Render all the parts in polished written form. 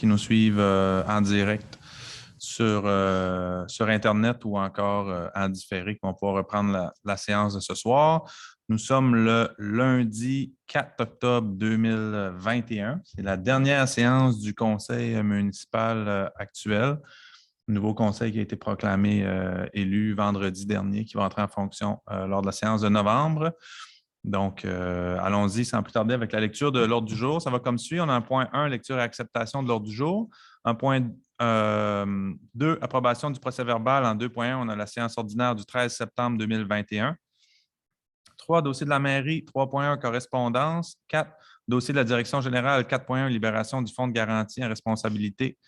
qui nous suivent en direct sur Internet ou encore en différé, qui vont pouvoir reprendre la séance de ce soir. Nous sommes le lundi 4 octobre 2021. C'est la dernière séance du conseil municipal actuel. Le nouveau conseil qui a été proclamé élu vendredi dernier, qui va entrer en fonction lors de la séance de novembre. Donc, allons-y sans plus tarder avec la lecture de l'ordre du jour. Ça va comme suit. On a un point 1, lecture et acceptation de l'ordre du jour. Un point 2, approbation du procès-verbal. En 2.1, on a la séance ordinaire du 13 septembre 2021. 3, dossier de la mairie. 3.1, correspondance. 4, dossier de la direction générale. 4.1, libération du fonds de garantie en responsabilité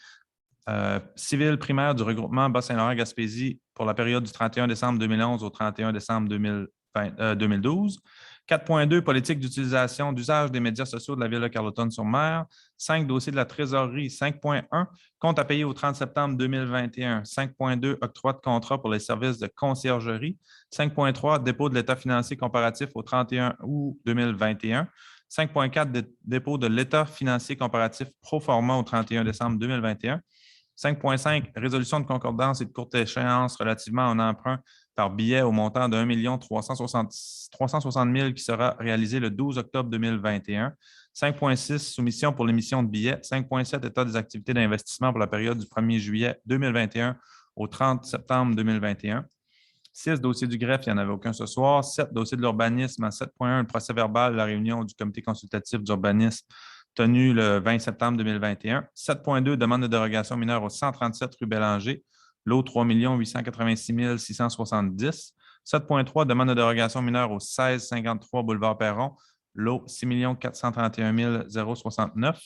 civile primaire du regroupement Bas-Saint-Laurent-Gaspésie pour la période du 31 décembre 2011 au 31 décembre 2012. 4.2, politique d'utilisation d'usage des médias sociaux de la Ville de Carleton-sur-Mer. 5, dossier de la trésorerie. 5.1, compte à payer au 30 septembre 2021. 5.2, octroi de contrat pour les services de conciergerie. 5.3, dépôt de l'état financier comparatif au 31 août 2021. 5.4, dépôt de l'état financier comparatif pro forma au 31 décembre 2021. 5.5, résolution de concordance et de courte échéance relativement à un emprunt par billet au montant de 1 360 000 qui sera réalisé le 12 octobre 2021. 5.6, soumission pour l'émission de billets. 5.7, état des activités d'investissement pour la période du 1er juillet 2021 au 30 septembre 2021. 6, dossier du greffe, il n'y en avait aucun ce soir. 7, dossier de l'urbanisme. 7.1, le procès-verbal de la réunion du comité consultatif d'urbanisme tenu le 20 septembre 2021. 7.2, demande de dérogation mineure au 137 rue Bélanger, lot 3 886 670. 7.3, demande de dérogation mineure au 1653 boulevard Perron, lot 6 431 069.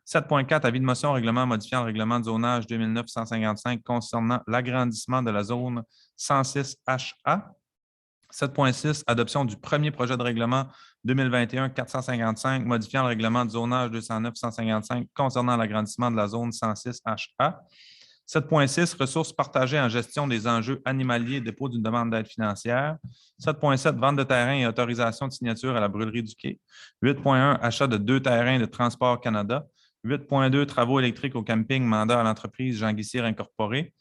7.4, avis de motion règlement modifiant le règlement de zonage 2009-155 concernant l'agrandissement de la zone 106HA. 7.6, adoption du premier projet de règlement 2021-455 modifiant le règlement de zonage 209-155 concernant l'agrandissement de la zone 106HA. 7.6, ressources partagées en gestion des enjeux animaliers, dépôt d'une demande d'aide financière. 7.7, vente de terrain et autorisation de signature à la brûlerie du Quai. 8.1, achat de 2 terrains de Transport Canada. 8.2, travaux électriques au camping, mandat à l'entreprise Jean Guissière Incorporé.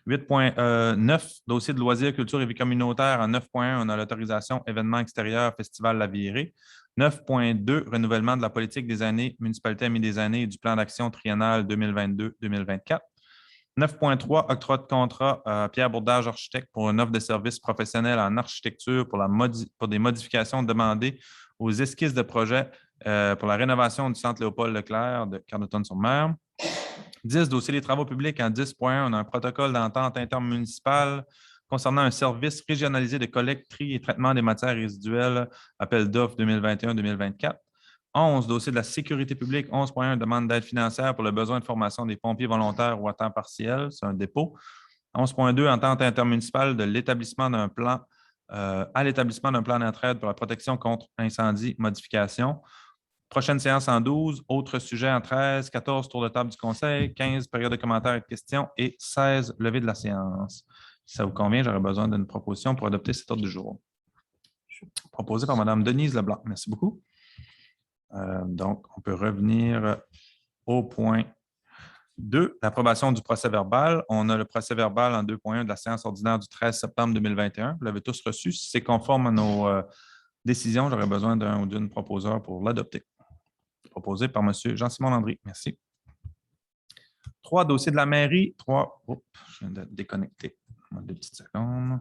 8.9, dossier de loisirs, culture et vie communautaire. En 9.1, on a l'autorisation événement extérieur, festival La Virée. 9.2, renouvellement de la politique des années, municipalité amie des années et du plan d'action triennal 2022-2024. 9.3, octroi de contrat à Pierre Bourdage Architecte pour une offre de services professionnels en architecture pour des modifications demandées aux esquisses de projet pour la rénovation du centre Léopold-Leclerc de Carleton-sur-Mer. 10, dossier des travaux publics. En 10.1, on a un protocole d'entente intermunicipale concernant un service régionalisé de collecte, tri et traitement des matières résiduelles, appel d'offres 2021-2024. 11, dossier de la sécurité publique. 11.1, demande d'aide financière pour le besoin de formation des pompiers volontaires ou à temps partiel. C'est un dépôt. 11.2, entente intermunicipale de l'établissement d'un plan à l'établissement d'un plan d'entraide pour la protection contre incendie, modification. Prochaine séance en 12, autres sujets en 13, 14, tour de table du conseil, 15, période de commentaires et de questions et 16, levée de la séance. Si ça vous convient, j'aurais besoin d'une proposition pour adopter cet ordre du jour. Proposé par Mme Denise Leblanc. Merci beaucoup. Donc, on peut revenir au point 2, l'approbation du procès-verbal. On a le procès-verbal en 2.1 de la séance ordinaire du 13 septembre 2021. Vous l'avez tous reçu. Si c'est conforme à nos décisions, j'aurais besoin d'un ou d'une proposeur pour l'adopter. Proposé par M. Jean-Simon Landry. Merci. 3, dossier de la mairie. 3, je viens de déconnecter. 2 petites secondes.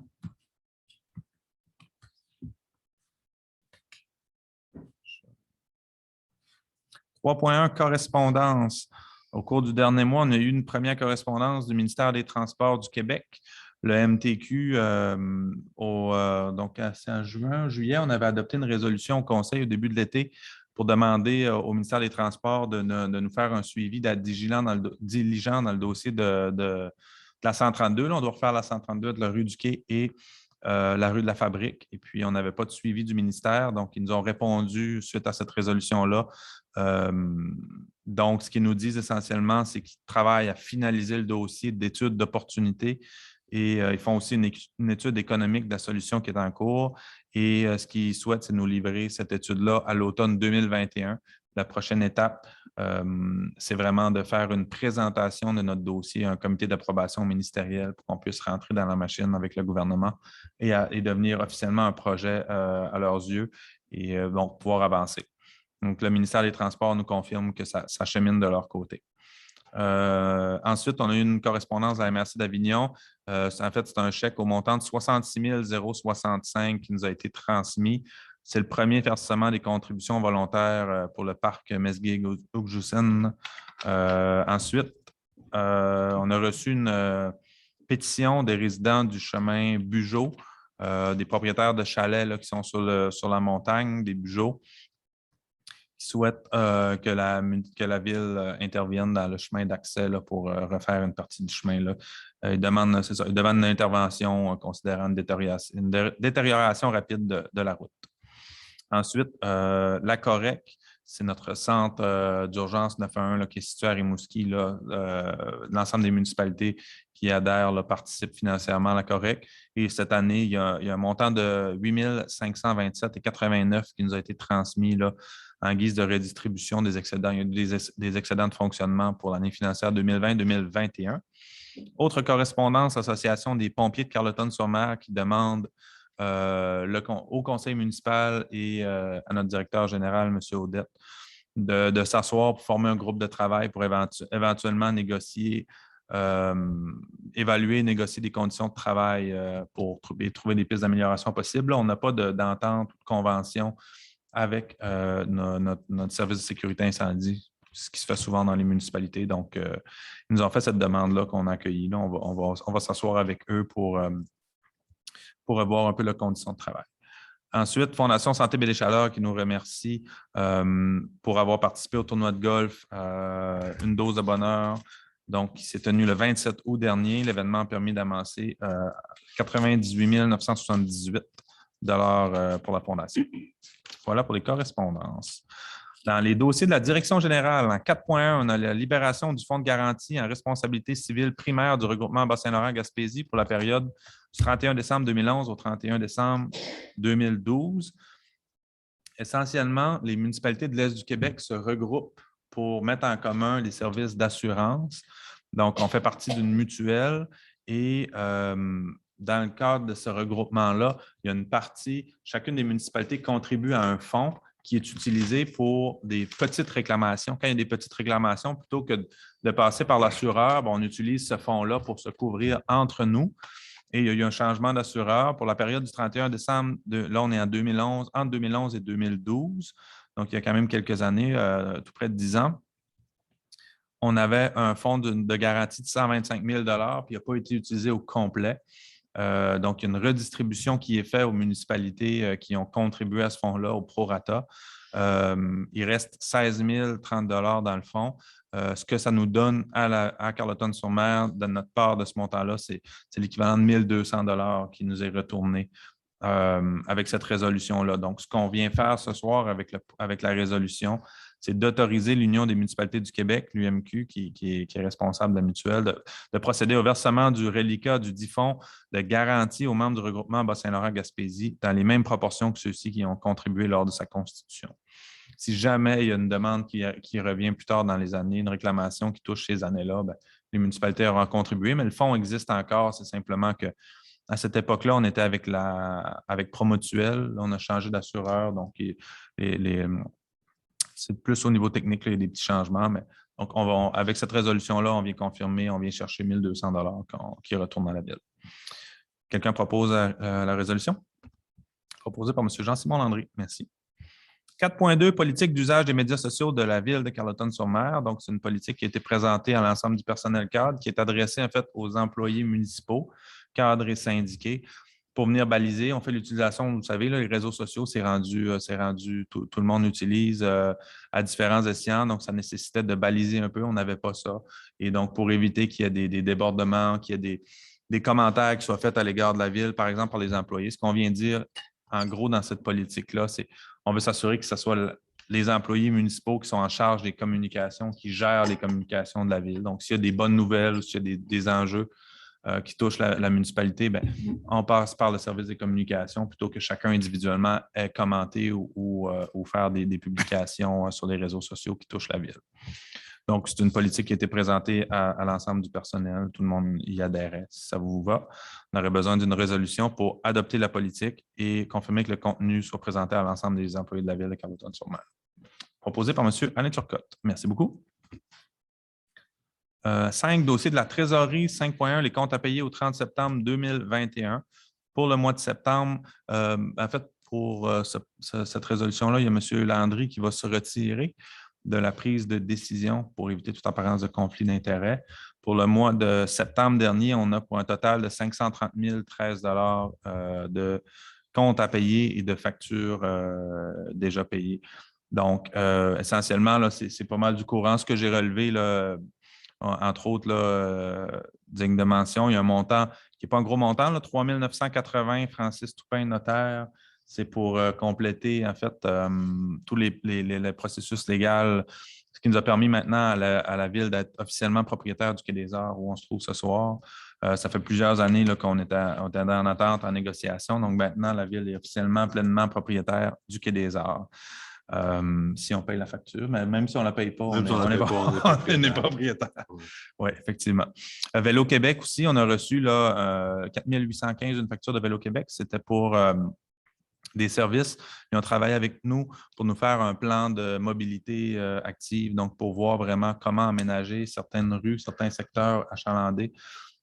« 3.1, correspondance. Au cours du dernier mois, on a eu une première correspondance du ministère des Transports du Québec, le MTQ. Donc, en juillet, on avait adopté une résolution au Conseil au début de l'été pour demander au ministère des Transports de nous faire un suivi, d'être diligent dans le dossier de la 132. Là, on doit refaire la 132 de la rue du Quai et la rue de la Fabrique. Et puis, on n'avait pas de suivi du ministère. Donc, ils nous ont répondu suite à cette résolution-là. Donc, ce qu'ils nous disent essentiellement, c'est qu'ils travaillent à finaliser le dossier d'études d'opportunité et ils font aussi une étude économique de la solution qui est en cours. Et ce qu'ils souhaitent, c'est nous livrer cette étude-là à l'automne 2021. La prochaine étape c'est vraiment de faire une présentation de notre dossier à un comité d'approbation ministériel pour qu'on puisse rentrer dans la machine avec le gouvernement et devenir officiellement un projet à leurs yeux et donc pouvoir avancer. Donc, le ministère des Transports nous confirme que ça chemine de leur côté. Ensuite, on a eu une correspondance à la MRC d'Avignon. En fait, c'est un chèque au montant de 66 065 qui nous a été transmis. C'est le premier versement des contributions volontaires pour le parc Mesgi'g-Ugjussen. Ensuite, on a reçu une pétition des résidents du chemin Bugeaud, des propriétaires de chalets là, qui sont sur la montagne, des Bugeaud, qui souhaitent que la ville intervienne dans le chemin d'accès pour refaire une partie du chemin. Là. Ils demandent une intervention considérant une détérioration rapide de la route. Ensuite, la Correc, c'est notre centre d'urgence 911 là, qui est situé à Rimouski. L'ensemble des municipalités qui adhèrent là, participent financièrement à la Correc. Et cette année, il y a un montant de 8 527,89 qui nous a été transmis là, en guise de redistribution des excédents. Il y a des excédents de fonctionnement pour l'année financière 2020-2021. Autre correspondance, Association des pompiers de Carleton-sur-Mer qui demande au conseil municipal et à notre directeur général, M. Audette, de s'asseoir pour former un groupe de travail pour éventuellement négocier, évaluer et négocier des conditions de travail pour trouver des pistes d'amélioration possibles. Là, on n'a pas d'entente ou de convention avec notre service de sécurité incendie, ce qui se fait souvent dans les municipalités. Donc, ils nous ont fait cette demande-là qu'on a accueillie. Là, on va s'asseoir avec eux pour revoir un peu leurs conditions de travail. Ensuite, Fondation Santé Belle et Chaleur qui nous remercie pour avoir participé au tournoi de golf Une dose de bonheur. Donc, qui s'est tenu le 27 août dernier. L'événement a permis d'amasser 98 978 pour la Fondation. Voilà pour les correspondances. Dans les dossiers de la Direction générale, en 4.1, on a la libération du fonds de garantie en responsabilité civile primaire du regroupement Bas-Saint-Laurent-Gaspésie pour la période du 31 décembre 2011 au 31 décembre 2012. Essentiellement, les municipalités de l'Est du Québec se regroupent pour mettre en commun les services d'assurance. Donc, on fait partie d'une mutuelle et dans le cadre de ce regroupement-là, il y a une partie, chacune des municipalités contribue à un fonds qui est utilisé pour des petites réclamations. Quand il y a des petites réclamations, plutôt que de passer par l'assureur, on utilise ce fonds-là pour se couvrir entre nous. Et il y a eu un changement d'assureur pour la période du 31 décembre, là on est en 2011, entre 2011 et 2012, donc il y a quand même quelques années, tout près de 10 ans. On avait un fonds de garantie de 125 000 puis il n'a pas été utilisé au complet. Donc, il y a une redistribution qui est faite aux municipalités qui ont contribué à ce fonds-là, au prorata. Il reste 16 030 dans le fonds. Ce que ça nous donne à Carleton-sur-Mer, de notre part de ce montant-là, c'est l'équivalent de 1 200 qui nous est retourné avec cette résolution-là. Donc, ce qu'on vient faire ce soir avec la résolution, c'est d'autoriser l'Union des municipalités du Québec, l'UMQ, qui est responsable de la mutuelle, de procéder au versement du reliquat du dit fonds de garantie aux membres du regroupement Bas-Saint-Laurent-Gaspésie dans les mêmes proportions que ceux-ci qui ont contribué lors de sa constitution. Si jamais il y a une demande qui revient plus tard dans les années, une réclamation qui touche ces années-là, les municipalités auront contribué, mais le fonds existe encore. C'est simplement que à cette époque-là, on était avec Promotuel. Là, on a changé d'assureur. Donc, c'est plus au niveau technique, là, il y a des petits changements. Mais donc, avec cette résolution-là, on vient confirmer, on vient chercher 1 200 qui retournent à la ville. Quelqu'un propose la résolution? Proposée par M. Jean-Simon Landry. Merci. 4.2, politique d'usage des médias sociaux de la ville de Carleton-sur-Mer. Donc, c'est une politique qui a été présentée à l'ensemble du personnel cadre, qui est adressée en fait aux employés municipaux, cadres et syndiqués, pour venir baliser. On fait l'utilisation, vous savez, là, les réseaux sociaux, c'est rendu tout le monde utilise à différents escients. Donc, ça nécessitait de baliser un peu. On n'avait pas ça. Et donc, pour éviter qu'il y ait des débordements, qu'il y ait des commentaires qui soient faits à l'égard de la ville, par exemple, par les employés, ce qu'on vient dire, en gros, dans cette politique-là, c'est on veut s'assurer que ce soit les employés municipaux qui sont en charge des communications, qui gèrent les communications de la ville. Donc, s'il y a des bonnes nouvelles ou s'il y a des enjeux qui touchent la municipalité, bien, on passe par le service des communications plutôt que chacun individuellement ait commenté ou faire des publications sur les réseaux sociaux qui touchent la ville. Donc, c'est une politique qui a été présentée à l'ensemble du personnel. Tout le monde y adhérait, si ça vous va. On aurait besoin d'une résolution pour adopter la politique et confirmer que le contenu soit présenté à l'ensemble des employés de la ville de Carleton-sur-Mer. Proposé par M. Alain Turcotte. Merci beaucoup. 5, dossier de la trésorerie. 5.1, les comptes à payer au 30 septembre 2021. Pour le mois de septembre, en fait, pour cette résolution-là, il y a M. Landry qui va se retirer de la prise de décision pour éviter toute apparence de conflit d'intérêts. Pour le mois de septembre dernier, on a pour un total de 530 013 de comptes à payer et de factures déjà payées. Donc, essentiellement, c'est pas mal du courant. Ce que j'ai relevé, là, entre autres, digne de mention, il y a un montant qui n'est pas un gros montant, 3 980, Francis Toupin, notaire. C'est pour compléter, en fait, tous les processus légaux, ce qui nous a permis maintenant à la Ville d'être officiellement propriétaire du Quai des Arts où on se trouve ce soir. Ça fait plusieurs années qu'on était en attente, en négociation. Donc maintenant, la Ville est officiellement pleinement propriétaire du Quai des Arts. Si on paye la facture, mais même si on ne la paye pas, on est propriétaire. Oui, effectivement. Vélo Québec aussi, on a reçu 4 815 une facture de Vélo Québec. C'était pour des services. Ils ont travaillé avec nous pour nous faire un plan de mobilité active, donc pour voir vraiment comment aménager certaines rues, certains secteurs achalandés.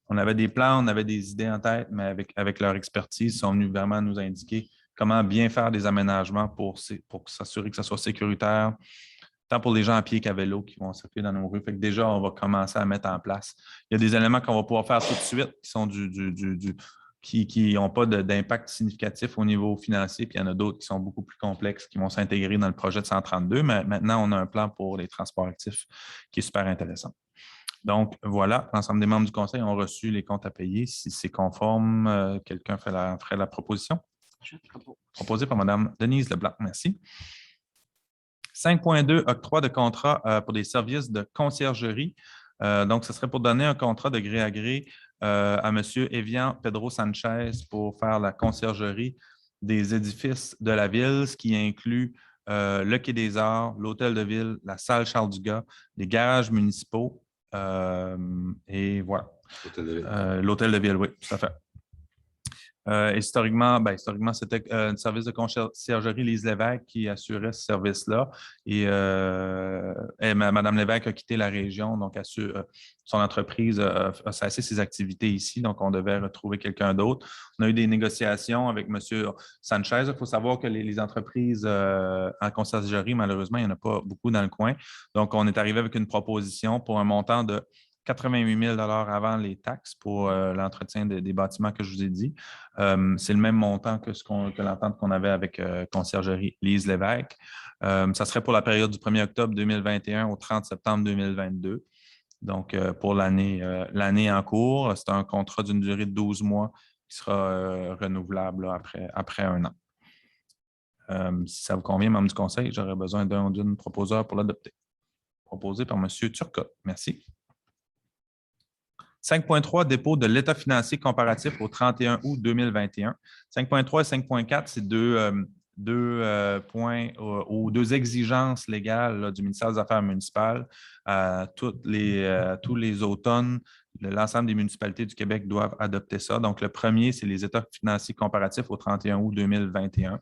On avait des plans, on avait des idées en tête, mais avec leur expertise, ils sont venus vraiment nous indiquer comment bien faire des aménagements pour s'assurer que ça soit sécuritaire, tant pour les gens à pied qu'à vélo qui vont circuler dans nos rues. Fait que déjà, on va commencer à mettre en place. Il y a des éléments qu'on va pouvoir faire tout de suite qui sont qui n'ont pas d'impact significatif au niveau financier, puis il y en a d'autres qui sont beaucoup plus complexes, qui vont s'intégrer dans le projet de 132, mais maintenant, on a un plan pour les transports actifs qui est super intéressant. Donc, voilà, l'ensemble des membres du conseil ont reçu les comptes à payer. Si c'est conforme, quelqu'un ferait la proposition? Proposé par Mme Denise Leblanc. Merci. 5.2, octroi de contrat pour des services de conciergerie. Donc, ce serait pour donner un contrat de gré à gré à M. Evian Pedro Sanchez pour faire la conciergerie des édifices de la ville, ce qui inclut le Quai des Arts, l'Hôtel de Ville, la salle Charles-Dugas, les garages municipaux et voilà. L'Hôtel de Ville, oui, tout à fait. Historiquement, c'était un service de conciergerie Lise Lévesque qui assurait ce service-là. Et Mme Lévesque a quitté la région, donc son entreprise a cessé ses activités ici, donc on devait retrouver quelqu'un d'autre. On a eu des négociations avec M. Sanchez. Il faut savoir que les entreprises en conciergerie, malheureusement, il n'y en a pas beaucoup dans le coin. Donc, on est arrivé avec une proposition pour un montant de 88 000 avant les taxes pour l'entretien des bâtiments que je vous ai dit. C'est le même montant que l'entente qu'on avait avec Conciergerie Lise Lévesque. Ça serait pour la période du 1er octobre 2021 au 30 septembre 2022. Donc, pour l'année en cours, c'est un contrat d'une durée de 12 mois qui sera renouvelable là, après un an. Si ça vous convient, membre du conseil, j'aurais besoin d'un ou d'une proposeur pour l'adopter. Proposé par M. Turcotte. Merci. 5.3, dépôt de l'état financier comparatif au 31 août 2021. 5.3 et 5.4, c'est deux points ou deux exigences légales là, du ministère des Affaires municipales. Tous les automnes, l'ensemble des municipalités du Québec doivent adopter ça. Donc, le premier, c'est les états financiers comparatifs au 31 août 2021.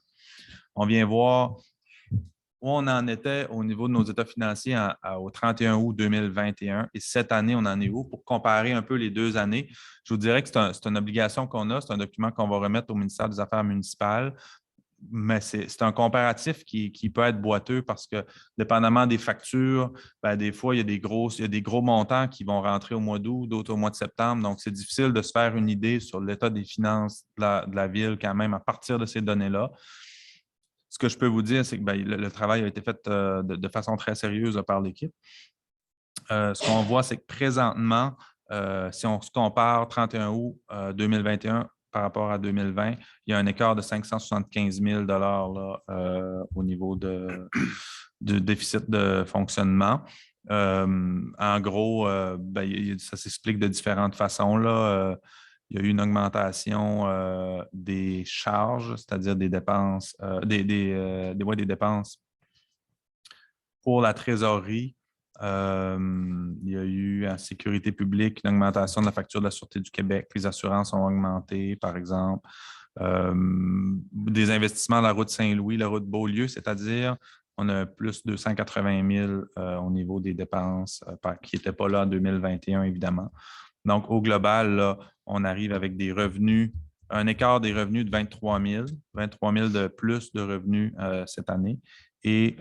On vient voir où on en était au niveau de nos états financiers au 31 août 2021 et cette année, on en est où? Pour comparer un peu les deux années, je vous dirais que c'est une obligation qu'on a, c'est un document qu'on va remettre au ministère des Affaires municipales, mais c'est un comparatif qui peut être boiteux parce que, dépendamment des factures, des fois, il y a des gros montants qui vont rentrer au mois d'août, d'autres au mois de septembre. Donc, c'est difficile de se faire une idée sur l'état des finances de la ville quand même à partir de ces données-là. Ce que je peux vous dire, c'est que le travail a été fait de façon très sérieuse par l'équipe. Ce qu'on voit, c'est que présentement, si on se compare 31 août 2021 par rapport à 2020, il y a un écart de 575 000 là, au niveau du déficit de fonctionnement. En gros, ça s'explique de différentes façons, là. Il y a eu une augmentation des charges, c'est-à-dire des dépenses, des dépenses pour la trésorerie. Il y a eu en sécurité publique une augmentation de la facture de la Sûreté du Québec. Les assurances ont augmenté, par exemple. Des investissements dans la route Saint-Louis, la route Beaulieu, c'est-à-dire on a plus de 280 000 au niveau des dépenses qui n'étaient pas là en 2021, évidemment. Donc, au global, là, on arrive avec des revenus, un écart des revenus de 23 000 de plus de revenus cette année. Et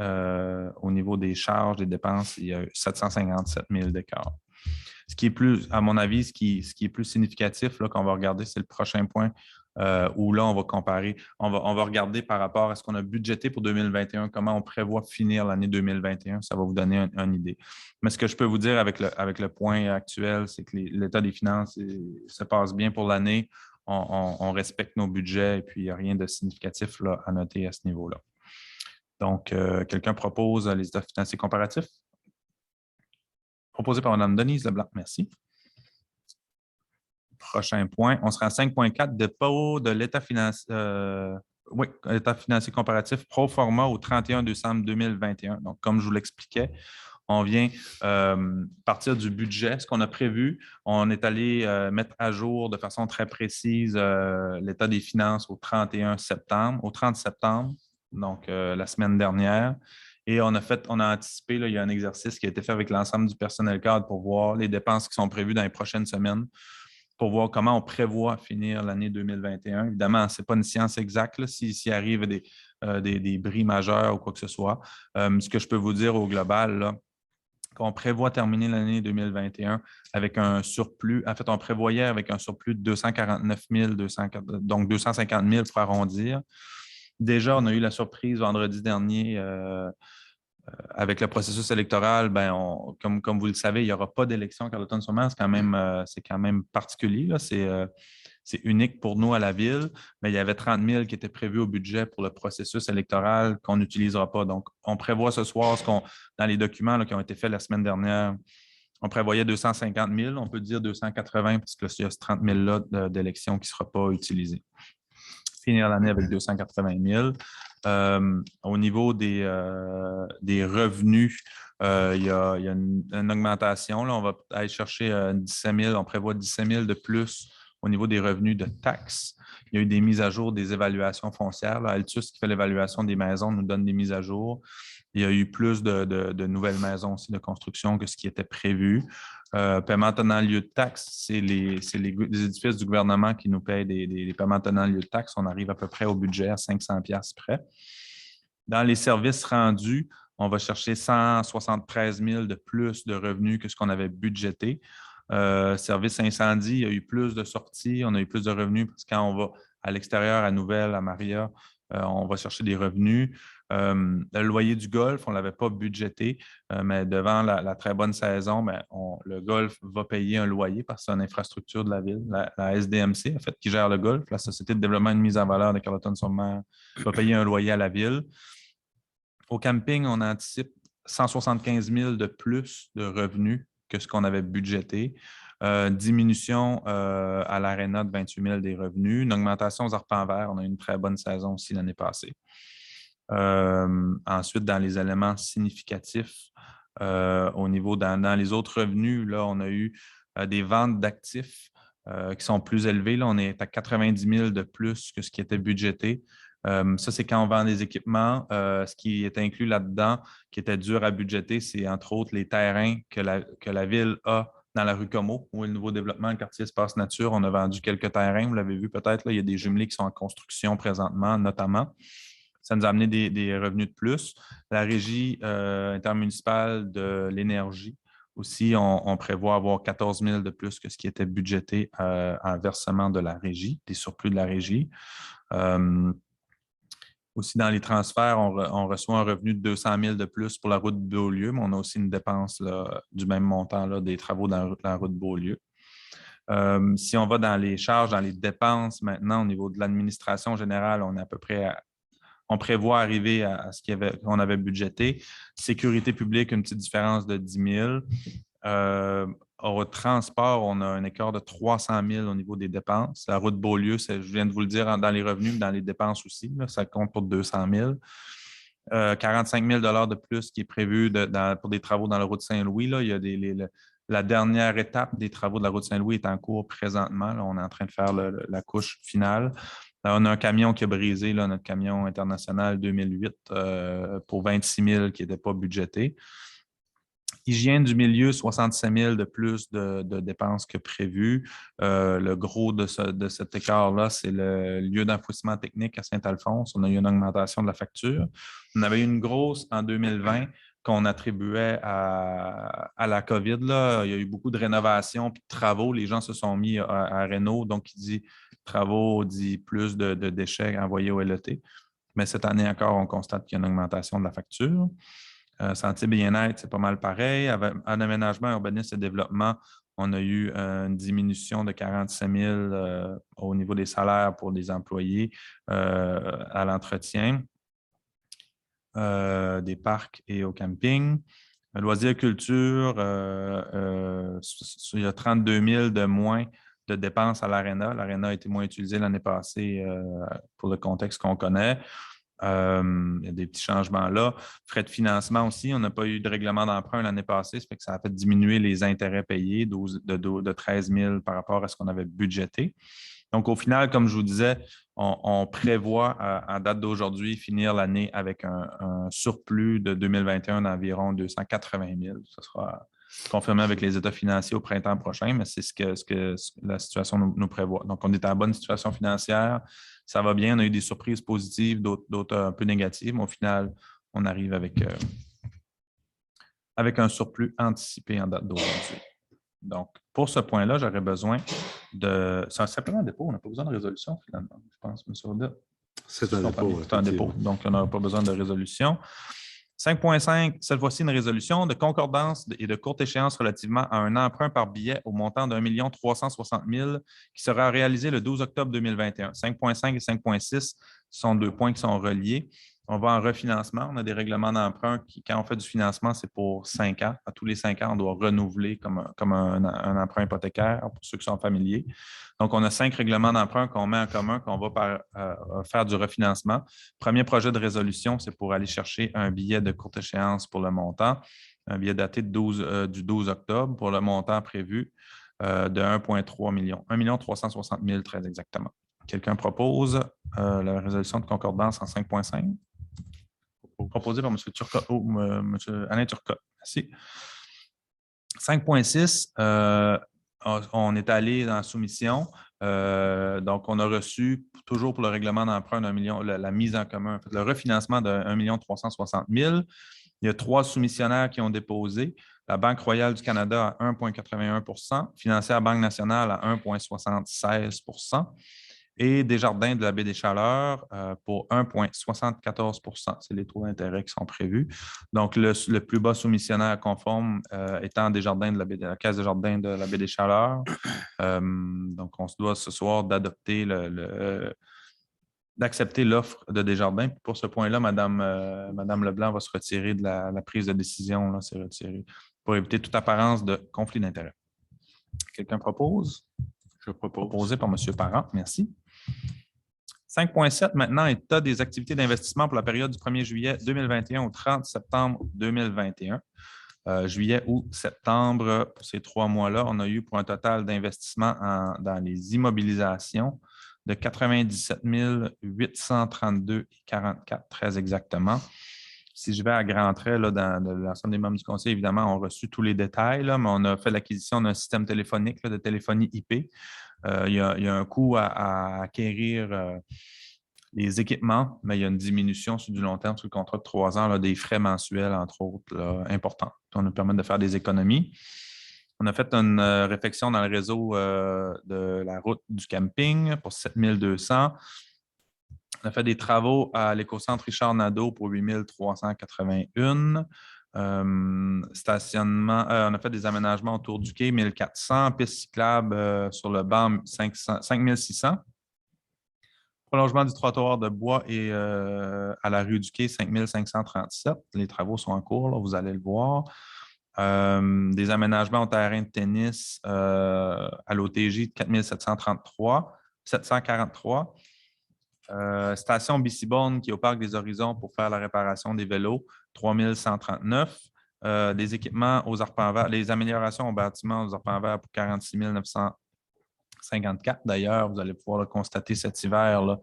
au niveau des charges, des dépenses, il y a 757 000 d'écart. Ce qui est plus, à mon avis, ce qui est plus significatif qu'on va regarder, c'est le prochain point où là, on va comparer, on va regarder par rapport à ce qu'on a budgété pour 2021, comment on prévoit finir l'année 2021. Ça va vous donner une idée. Mais ce que je peux vous dire avec le point actuel, c'est que l'état des finances se passe bien pour l'année. On respecte nos budgets et puis il n'y a rien de significatif là, à noter à ce niveau-là. Donc, quelqu'un propose les états financiers comparatifs? Proposé par Mme Denise Leblanc. Merci. Prochain point. On sera à 5.4, dépôt de l'état financier. Oui, l'état financier comparatif pro forma au 31 décembre 2021. Donc, comme je vous l'expliquais, on vient partir du budget, ce qu'on a prévu. On est allé mettre à jour de façon très précise l'état des finances au 31 septembre, au 30 septembre, donc la semaine dernière. Et on a anticipé, là, il y a un exercice qui a été fait avec l'ensemble du personnel cadre pour voir les dépenses qui sont prévues dans les prochaines semaines, pour voir comment on prévoit finir l'année 2021. Évidemment, ce n'est pas une science exacte s'il arrive des bris majeurs ou quoi que ce soit. Ce que je peux vous dire au global, là, qu'on prévoit terminer l'année 2021 avec un surplus. En fait, on prévoyait avec un surplus de 249 000, donc 250 000 pour arrondir. Déjà, on a eu la surprise vendredi dernier avec le processus électoral. Comme vous le savez, il n'y aura pas d'élection à Carleton-sur-Mer. C'est quand même particulier. C'est unique pour nous à la ville, mais il y avait 30 000 qui étaient prévus au budget pour le processus électoral qu'on n'utilisera pas. Donc, on prévoit ce soir, dans les documents qui ont été faits la semaine dernière, on prévoyait 250 000, on peut dire 280 parce qu'il y a ce 30 000-là d'élection qui ne sera pas utilisé. Finir l'année avec 280 000. Au niveau des revenus, il y a une augmentation. Là, on va aller chercher 17 000, on prévoit 17 000 de plus au niveau des revenus de taxes. Il y a eu des mises à jour des évaluations foncières. Là, Altus, qui fait l'évaluation des maisons, nous donne des mises à jour. Il y a eu plus de nouvelles maisons aussi de construction que ce qui était prévu. Paiement tenant lieu de taxe, c'est les édifices du gouvernement qui nous payent des paiements tenant lieu de taxe. On arrive à peu près au budget à 500 $ près. Dans les services rendus, on va chercher 173 000 de plus de revenus que ce qu'on avait budgété. Service incendie, il y a eu plus de sorties, on a eu plus de revenus parce que quand on va à l'extérieur, à Nouvelle, à Maria, on va chercher des revenus. Le loyer du golf, on ne l'avait pas budgété, mais devant la très bonne saison, le golf va payer un loyer parce que c'est une infrastructure de la ville. La SDMC, en fait, qui gère le golf, la Société de développement et de mise en valeur de Carleton-sur-Mer, va payer un loyer à la ville. Au camping, on anticipe 175 000 de plus de revenus que ce qu'on avait budgété. Diminution à l'Arena de 28 000 des revenus. Une augmentation aux arpents verts. On a eu une très bonne saison aussi l'année passée. Ensuite, dans les éléments significatifs, au niveau dans les autres revenus, là, on a eu des ventes d'actifs qui sont plus élevées. Là, on est à 90 000 de plus que ce qui était budgété. Ça, c'est quand on vend des équipements. Ce qui est inclus là-dedans, qui était dur à budgéter, c'est entre autres les terrains que la ville a dans la rue Comeau, où est le nouveau développement, le quartier Espace Nature. On a vendu quelques terrains, vous l'avez vu peut-être. Là, il y a des jumelés qui sont en construction présentement, notamment. Ça nous a amené des revenus de plus. La régie intermunicipale de l'énergie aussi, on prévoit avoir 14 000 de plus que ce qui était budgété en versement de la régie, des surplus de la régie. Aussi, dans les transferts, on reçoit un revenu de 200 000 de plus pour la route de Beaulieu, mais on a aussi une dépense là, du même montant là, des travaux dans la route de Beaulieu. Si on va dans les charges, dans les dépenses maintenant, au niveau de l'administration générale, on est à peu près on prévoit arriver à ce qu'on avait budgété. Sécurité publique, une petite différence de 10 000. Au transport, on a un écart de 300 000 au niveau des dépenses. La route Beaulieu, je viens de vous le dire, dans les revenus, mais dans les dépenses aussi, là, ça compte pour 200 000. 45 000 de plus qui est prévu pour des travaux dans la route Saint-Louis. Là. Il y a la dernière étape des travaux de la route Saint-Louis est en cours présentement. Là, on est en train de faire la couche finale. On a un camion qui a brisé, là, notre camion international 2008 pour 26 000 qui n'était pas budgété. Hygiène du milieu, 67 000 de plus de dépenses que prévu. Le gros de cet écart-là, c'est le lieu d'enfouissement technique à Saint-Alphonse. On a eu une augmentation de la facture. On avait eu une grosse en 2020 qu'on attribuait à la COVID. Là. Il y a eu beaucoup de rénovations et de travaux. Les gens se sont mis à réno. Donc, qui dit travaux dit plus de déchets envoyés au LET. Mais cette année encore, on constate qu'il y a une augmentation de la facture. Santé bien-être, c'est pas mal pareil. En aménagement, urbanisme et développement, on a eu une diminution de 45 000 au niveau des salaires pour les employés à l'entretien des parcs et au camping. Loisirs culture, il y a 32 000 de moins de dépenses à l'Arena. L'Arena a été moins utilisée l'année passée pour le contexte qu'on connaît. Il y a des petits changements là. Frais de financement aussi, on n'a pas eu de règlement d'emprunt l'année passée, ça fait que ça a fait diminuer les intérêts payés de 13 000 par rapport à ce qu'on avait budgété. Donc, au final, comme je vous disais, on prévoit à date d'aujourd'hui finir l'année avec un surplus de 2021 d'environ 280 000. Ça sera confirmé avec les états financiers au printemps prochain, mais c'est ce que la situation nous prévoit. Donc, on est en bonne situation financière. Ça va bien. On a eu des surprises positives, d'autres un peu négatives, mais au final, on arrive avec un surplus anticipé en date d'aujourd'hui. Donc, pour ce point-là, j'aurais besoin de... C'est simplement un dépôt. On n'a pas besoin de résolution, finalement, je pense, M. Audit. C'est un dépôt. C'est un dépôt, donc on n'a pas besoin de résolution. 5.5, cette fois-ci, une résolution de concordance et de courte échéance relativement à un emprunt par billet au montant de 1 360 000 qui sera réalisé le 12 octobre 2021. 5.5 et 5.6 sont 2 points qui sont reliés. On va en refinancement. On a des règlements d'emprunt qui, quand on fait du financement, c'est pour 5 ans. À tous les 5 ans, on doit renouveler comme un emprunt hypothécaire pour ceux qui sont familiers. Donc, on a 5 règlements d'emprunt qu'on met en commun, qu'on va faire du refinancement. Premier projet de résolution, c'est pour aller chercher un billet de courte échéance pour le montant, un billet daté du 12 octobre pour le montant prévu de 1,3 million. 1 360 000 très exactement. Quelqu'un propose la résolution de concordance en 5.5? Proposé par M. Turcotte ou M. Alain Turcotte. Merci. 5.6, on est allé dans la soumission. Donc, on a reçu, toujours pour le règlement d'emprunt d'1 million, la mise en commun, en fait, le refinancement de 1 360 000. Il y a 3 soumissionnaires qui ont déposé. La Banque royale du Canada à 1,81 % Financière Banque nationale à 1,76 % et Desjardins de la Baie des Chaleurs pour 1,74 %. C'est les taux d'intérêt qui sont prévus. Donc, le plus bas soumissionnaire conforme étant Desjardins la Caisse Desjardins de la Baie des Chaleurs. Donc, on se doit ce soir d'accepter l'offre de Desjardins. Pour ce point-là, Mme Leblanc va se retirer de la prise de décision. Là, c'est retiré pour éviter toute apparence de conflit d'intérêt. Quelqu'un propose? Je propose. Proposé par M. Parent. Merci. 5.7, maintenant, état des activités d'investissement pour la période du 1er juillet 2021 au 30 septembre 2021. Juillet, août, septembre, pour ces 3 mois-là, on a eu pour un total d'investissement dans les immobilisations de 97 832,44 très exactement. Si je vais à grands traits là, dans l'ensemble des membres du conseil, évidemment, on a reçu tous les détails, là, mais on a fait l'acquisition d'un système téléphonique là, de téléphonie IP. Il y a un coût à acquérir les équipements, mais il y a une diminution sur du long terme, sur le contrat de 3 ans, là, des frais mensuels, entre autres, là, importants. Ça nous permet de faire des économies. On a fait une réfection dans le réseau de la route du camping pour 7 200. On a fait des travaux à l'écocentre Richard Nadeau pour 8 381. Stationnement, on a fait des aménagements autour du quai, 1 400. Pistes cyclables sur le banc, 5 600. Prolongement du trottoir de bois et à la rue du Quai, 5537. Les travaux sont en cours, là, vous allez le voir. Des aménagements au terrain de tennis à l'OTJ de 743. Station Biciborne qui est au Parc des Horizons pour faire la réparation des vélos, 3139. Des équipements aux arpents verts, les améliorations au bâtiment aux arpents verts pour 46 954. D'ailleurs, vous allez pouvoir le constater cet hiver là,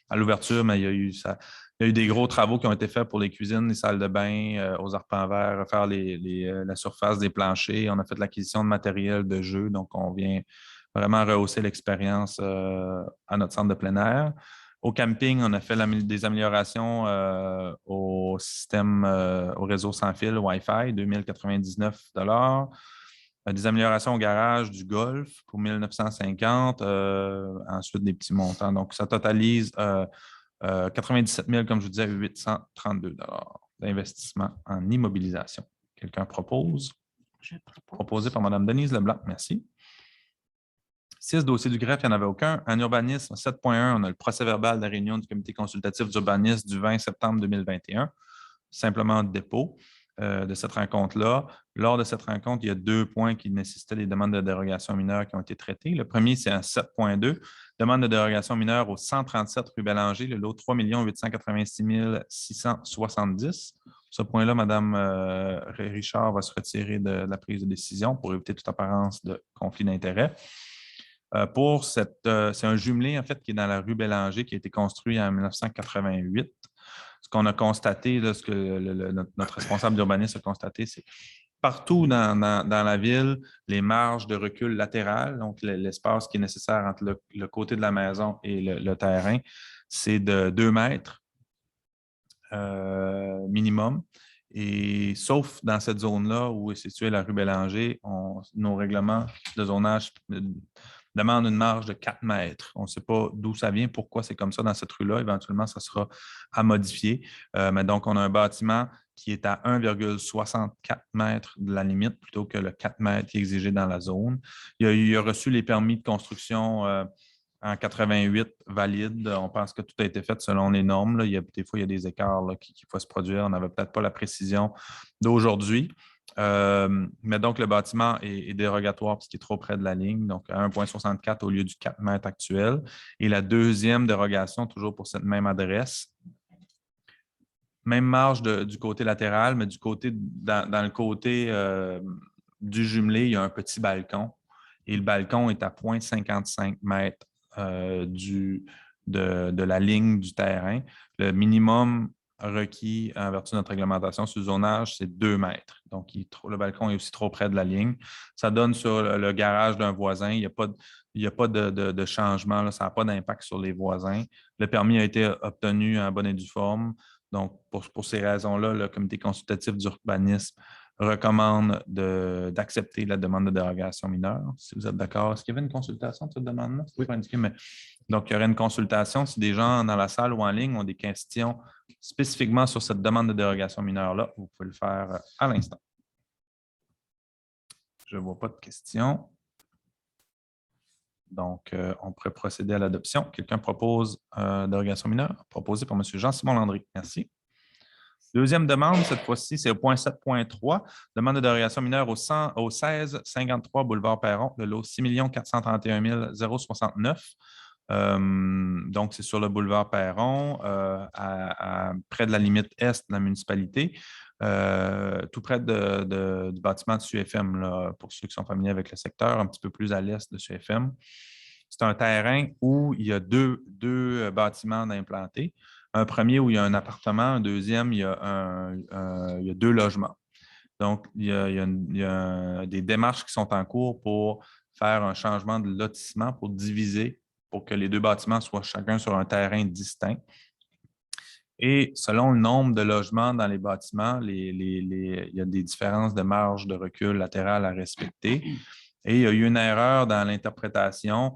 à l'ouverture, mais il y a eu des gros travaux qui ont été faits pour les cuisines, les salles de bain, aux arpents verts, refaire la surface des planchers. On a fait l'acquisition de matériel de jeu, donc on vient vraiment rehausser l'expérience à notre centre de plein air. Au camping, on a fait des améliorations au système, au réseau sans fil Wi-Fi, 2099 des améliorations au garage du Golf pour 1950, ensuite des petits montants. Donc, ça totalise 97 000, comme je vous disais, 832 d'investissement en immobilisation. Quelqu'un propose? Je propose. Proposé par Mme Denise Leblanc. Merci. 6 dossiers du greffe, il n'y en avait aucun. En urbanisme, 7.1, on a le procès-verbal de la réunion du comité consultatif d'urbanisme du 20 septembre 2021. Simplement dépôt de cette rencontre-là. Lors de cette rencontre, il y a 2 points qui nécessitaient des demandes de dérogation mineure qui ont été traitées. Le premier, c'est un 7.2, demande de dérogation mineure au 137 rue Bélanger, le lot 3 886 670. Ce point-là, Mme Richard va se retirer de la prise de décision pour éviter toute apparence de conflit d'intérêts. C'est un jumelé, en fait, qui est dans la rue Bélanger, qui a été construit en 1988. Ce qu'on a constaté, là, ce que notre responsable d'urbanisme a constaté, c'est partout dans la ville, les marges de recul latérales, donc l'espace qui est nécessaire entre le côté de la maison et le terrain, c'est de 2 mètres minimum. Et sauf dans cette zone-là où est située la rue Bélanger, nos règlements de zonage demandent une marge de 4 mètres. On ne sait pas d'où ça vient, pourquoi c'est comme ça dans cette rue-là. Éventuellement, ça sera à modifier. Mais donc, on a un bâtiment qui est à 1,64 mètres de la limite plutôt que le 4 mètres qui est exigé dans la zone. Il a reçu les permis de construction en 88 valides. On pense que tout a été fait selon les normes. Là. Des fois, il y a des écarts là, qui peuvent se produire. On n'avait peut-être pas la précision d'aujourd'hui. Mais donc, le bâtiment est dérogatoire parce qu'il est trop près de la ligne, donc à 1,64 au lieu du 4 mètres actuel. Et la deuxième dérogation, toujours pour cette même adresse, même marge du côté latéral, mais dans le côté du jumelé, il y a un petit balcon. Et le balcon est à 0,55 mètres de la ligne du terrain. Le minimum requis en vertu de notre réglementation sur le zonage, c'est 2 mètres. Donc, le balcon est aussi trop près de la ligne. Ça donne sur le garage d'un voisin. Il n'y a pas de changement. Là, ça n'a pas d'impact sur les voisins. Le permis a été obtenu en bonne et due forme. Donc, pour ces raisons-là, le comité consultatif d'urbanisme recommande d'accepter la demande de dérogation mineure. Si vous êtes d'accord, est-ce qu'il y avait une consultation de cette demande-là? Oui. Pas indiqué, mais... Donc, il y aurait une consultation. Si des gens dans la salle ou en ligne ont des questions spécifiquement sur cette demande de dérogation mineure-là, vous pouvez le faire à l'instant. Je ne vois pas de questions. Donc, on pourrait procéder à l'adoption. Quelqu'un propose dérogation mineure? Proposé par M. Jean-Simon Landry. Merci. Deuxième demande, cette fois-ci, c'est au point 7.3, demande de dérogation mineure au 1653 boulevard Perron, le lot 6 431 069. Donc, c'est sur le boulevard Perron, près de la limite est de la municipalité, tout près du bâtiment de SUFM, là, pour ceux qui sont familiers avec le secteur, un petit peu plus à l'est de SUFM. C'est un terrain où il y a deux bâtiments d'implantés. Un premier où il y a un appartement, un deuxième, il y a 2 logements. Donc, il y a des démarches qui sont en cours pour faire un changement de lotissement, pour diviser, pour que les 2 bâtiments soient chacun sur un terrain distinct. Et selon le nombre de logements dans les bâtiments, il y a des différences de marge de recul latéral à respecter. Et il y a eu une erreur dans l'interprétation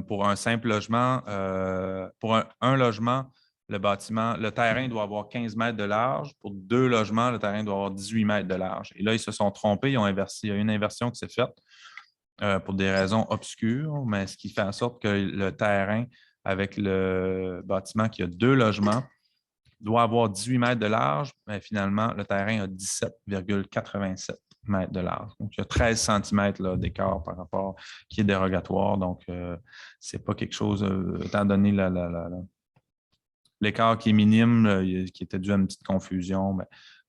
pour un simple logement. Pour un logement, le terrain doit avoir 15 mètres de large. Pour 2 logements, le terrain doit avoir 18 mètres de large. Et là, ils se sont trompés, ils ont inversé. Il y a eu une inversion qui s'est faite pour des raisons obscures, mais ce qui fait en sorte que le terrain avec le bâtiment qui a 2 logements, doit avoir 18 mètres de large, mais finalement, le terrain a 17,87 mètres de large. Donc, il y a 13 cm d'écart par rapport qui est dérogatoire. Donc, ce n'est pas quelque chose, étant donné l'écart qui est minime, qui était dû à une petite confusion, mais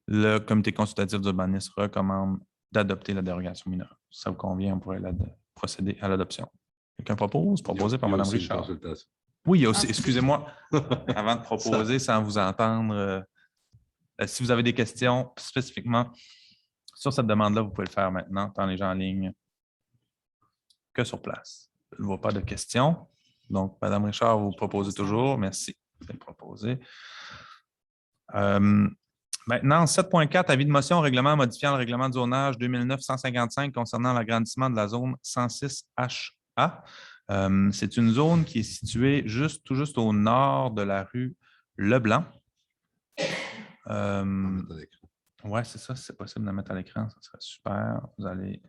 le comité consultatif d'urbanisme recommande d'adopter la dérogation mineure. Si ça vous convient, on pourrait procéder à l'adoption. Quelqu'un propose? Proposé par Mme Richard. Oui, il y a aussi, excusez-moi, avant de proposer sans vous entendre, si vous avez des questions spécifiquement sur cette demande-là, vous pouvez le faire maintenant, tant les gens en ligne que sur place. Je ne vois pas de questions. Donc, Mme Richard, vous proposez toujours. Merci de proposer. Maintenant, 7.4, avis de motion au règlement modifiant le règlement de zonage 2009-155 concernant l'agrandissement de la zone 106HA. C'est une zone qui est située tout juste au nord de la rue Leblanc. Oui, c'est ça. Si c'est possible de la mettre à l'écran, ça serait super. Vous allez.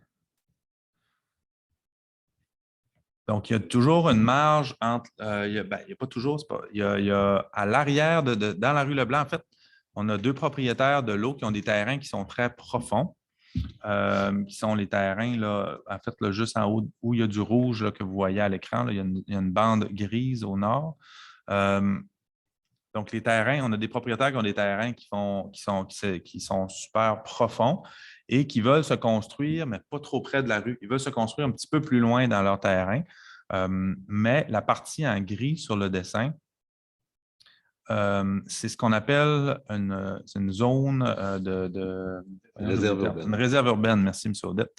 Donc, il y a toujours une marge entre. Il n'y a pas toujours. Il y a à l'arrière, dans la rue Leblanc, en fait, on a 2 propriétaires de l'eau qui ont des terrains qui sont très profonds, qui sont les terrains, là, en fait, là, juste en haut, où il y a du rouge là, que vous voyez à l'écran. Il y a une bande grise au nord. Donc, les terrains, on a des propriétaires qui ont des terrains qui sont super profonds et qui veulent se construire, mais pas trop près de la rue. Ils veulent se construire un petit peu plus loin dans leur terrain. Mais la partie en gris sur le dessin, c'est ce qu'on appelle une zone réserve urbaine. Une réserve urbaine, merci, M. Audette.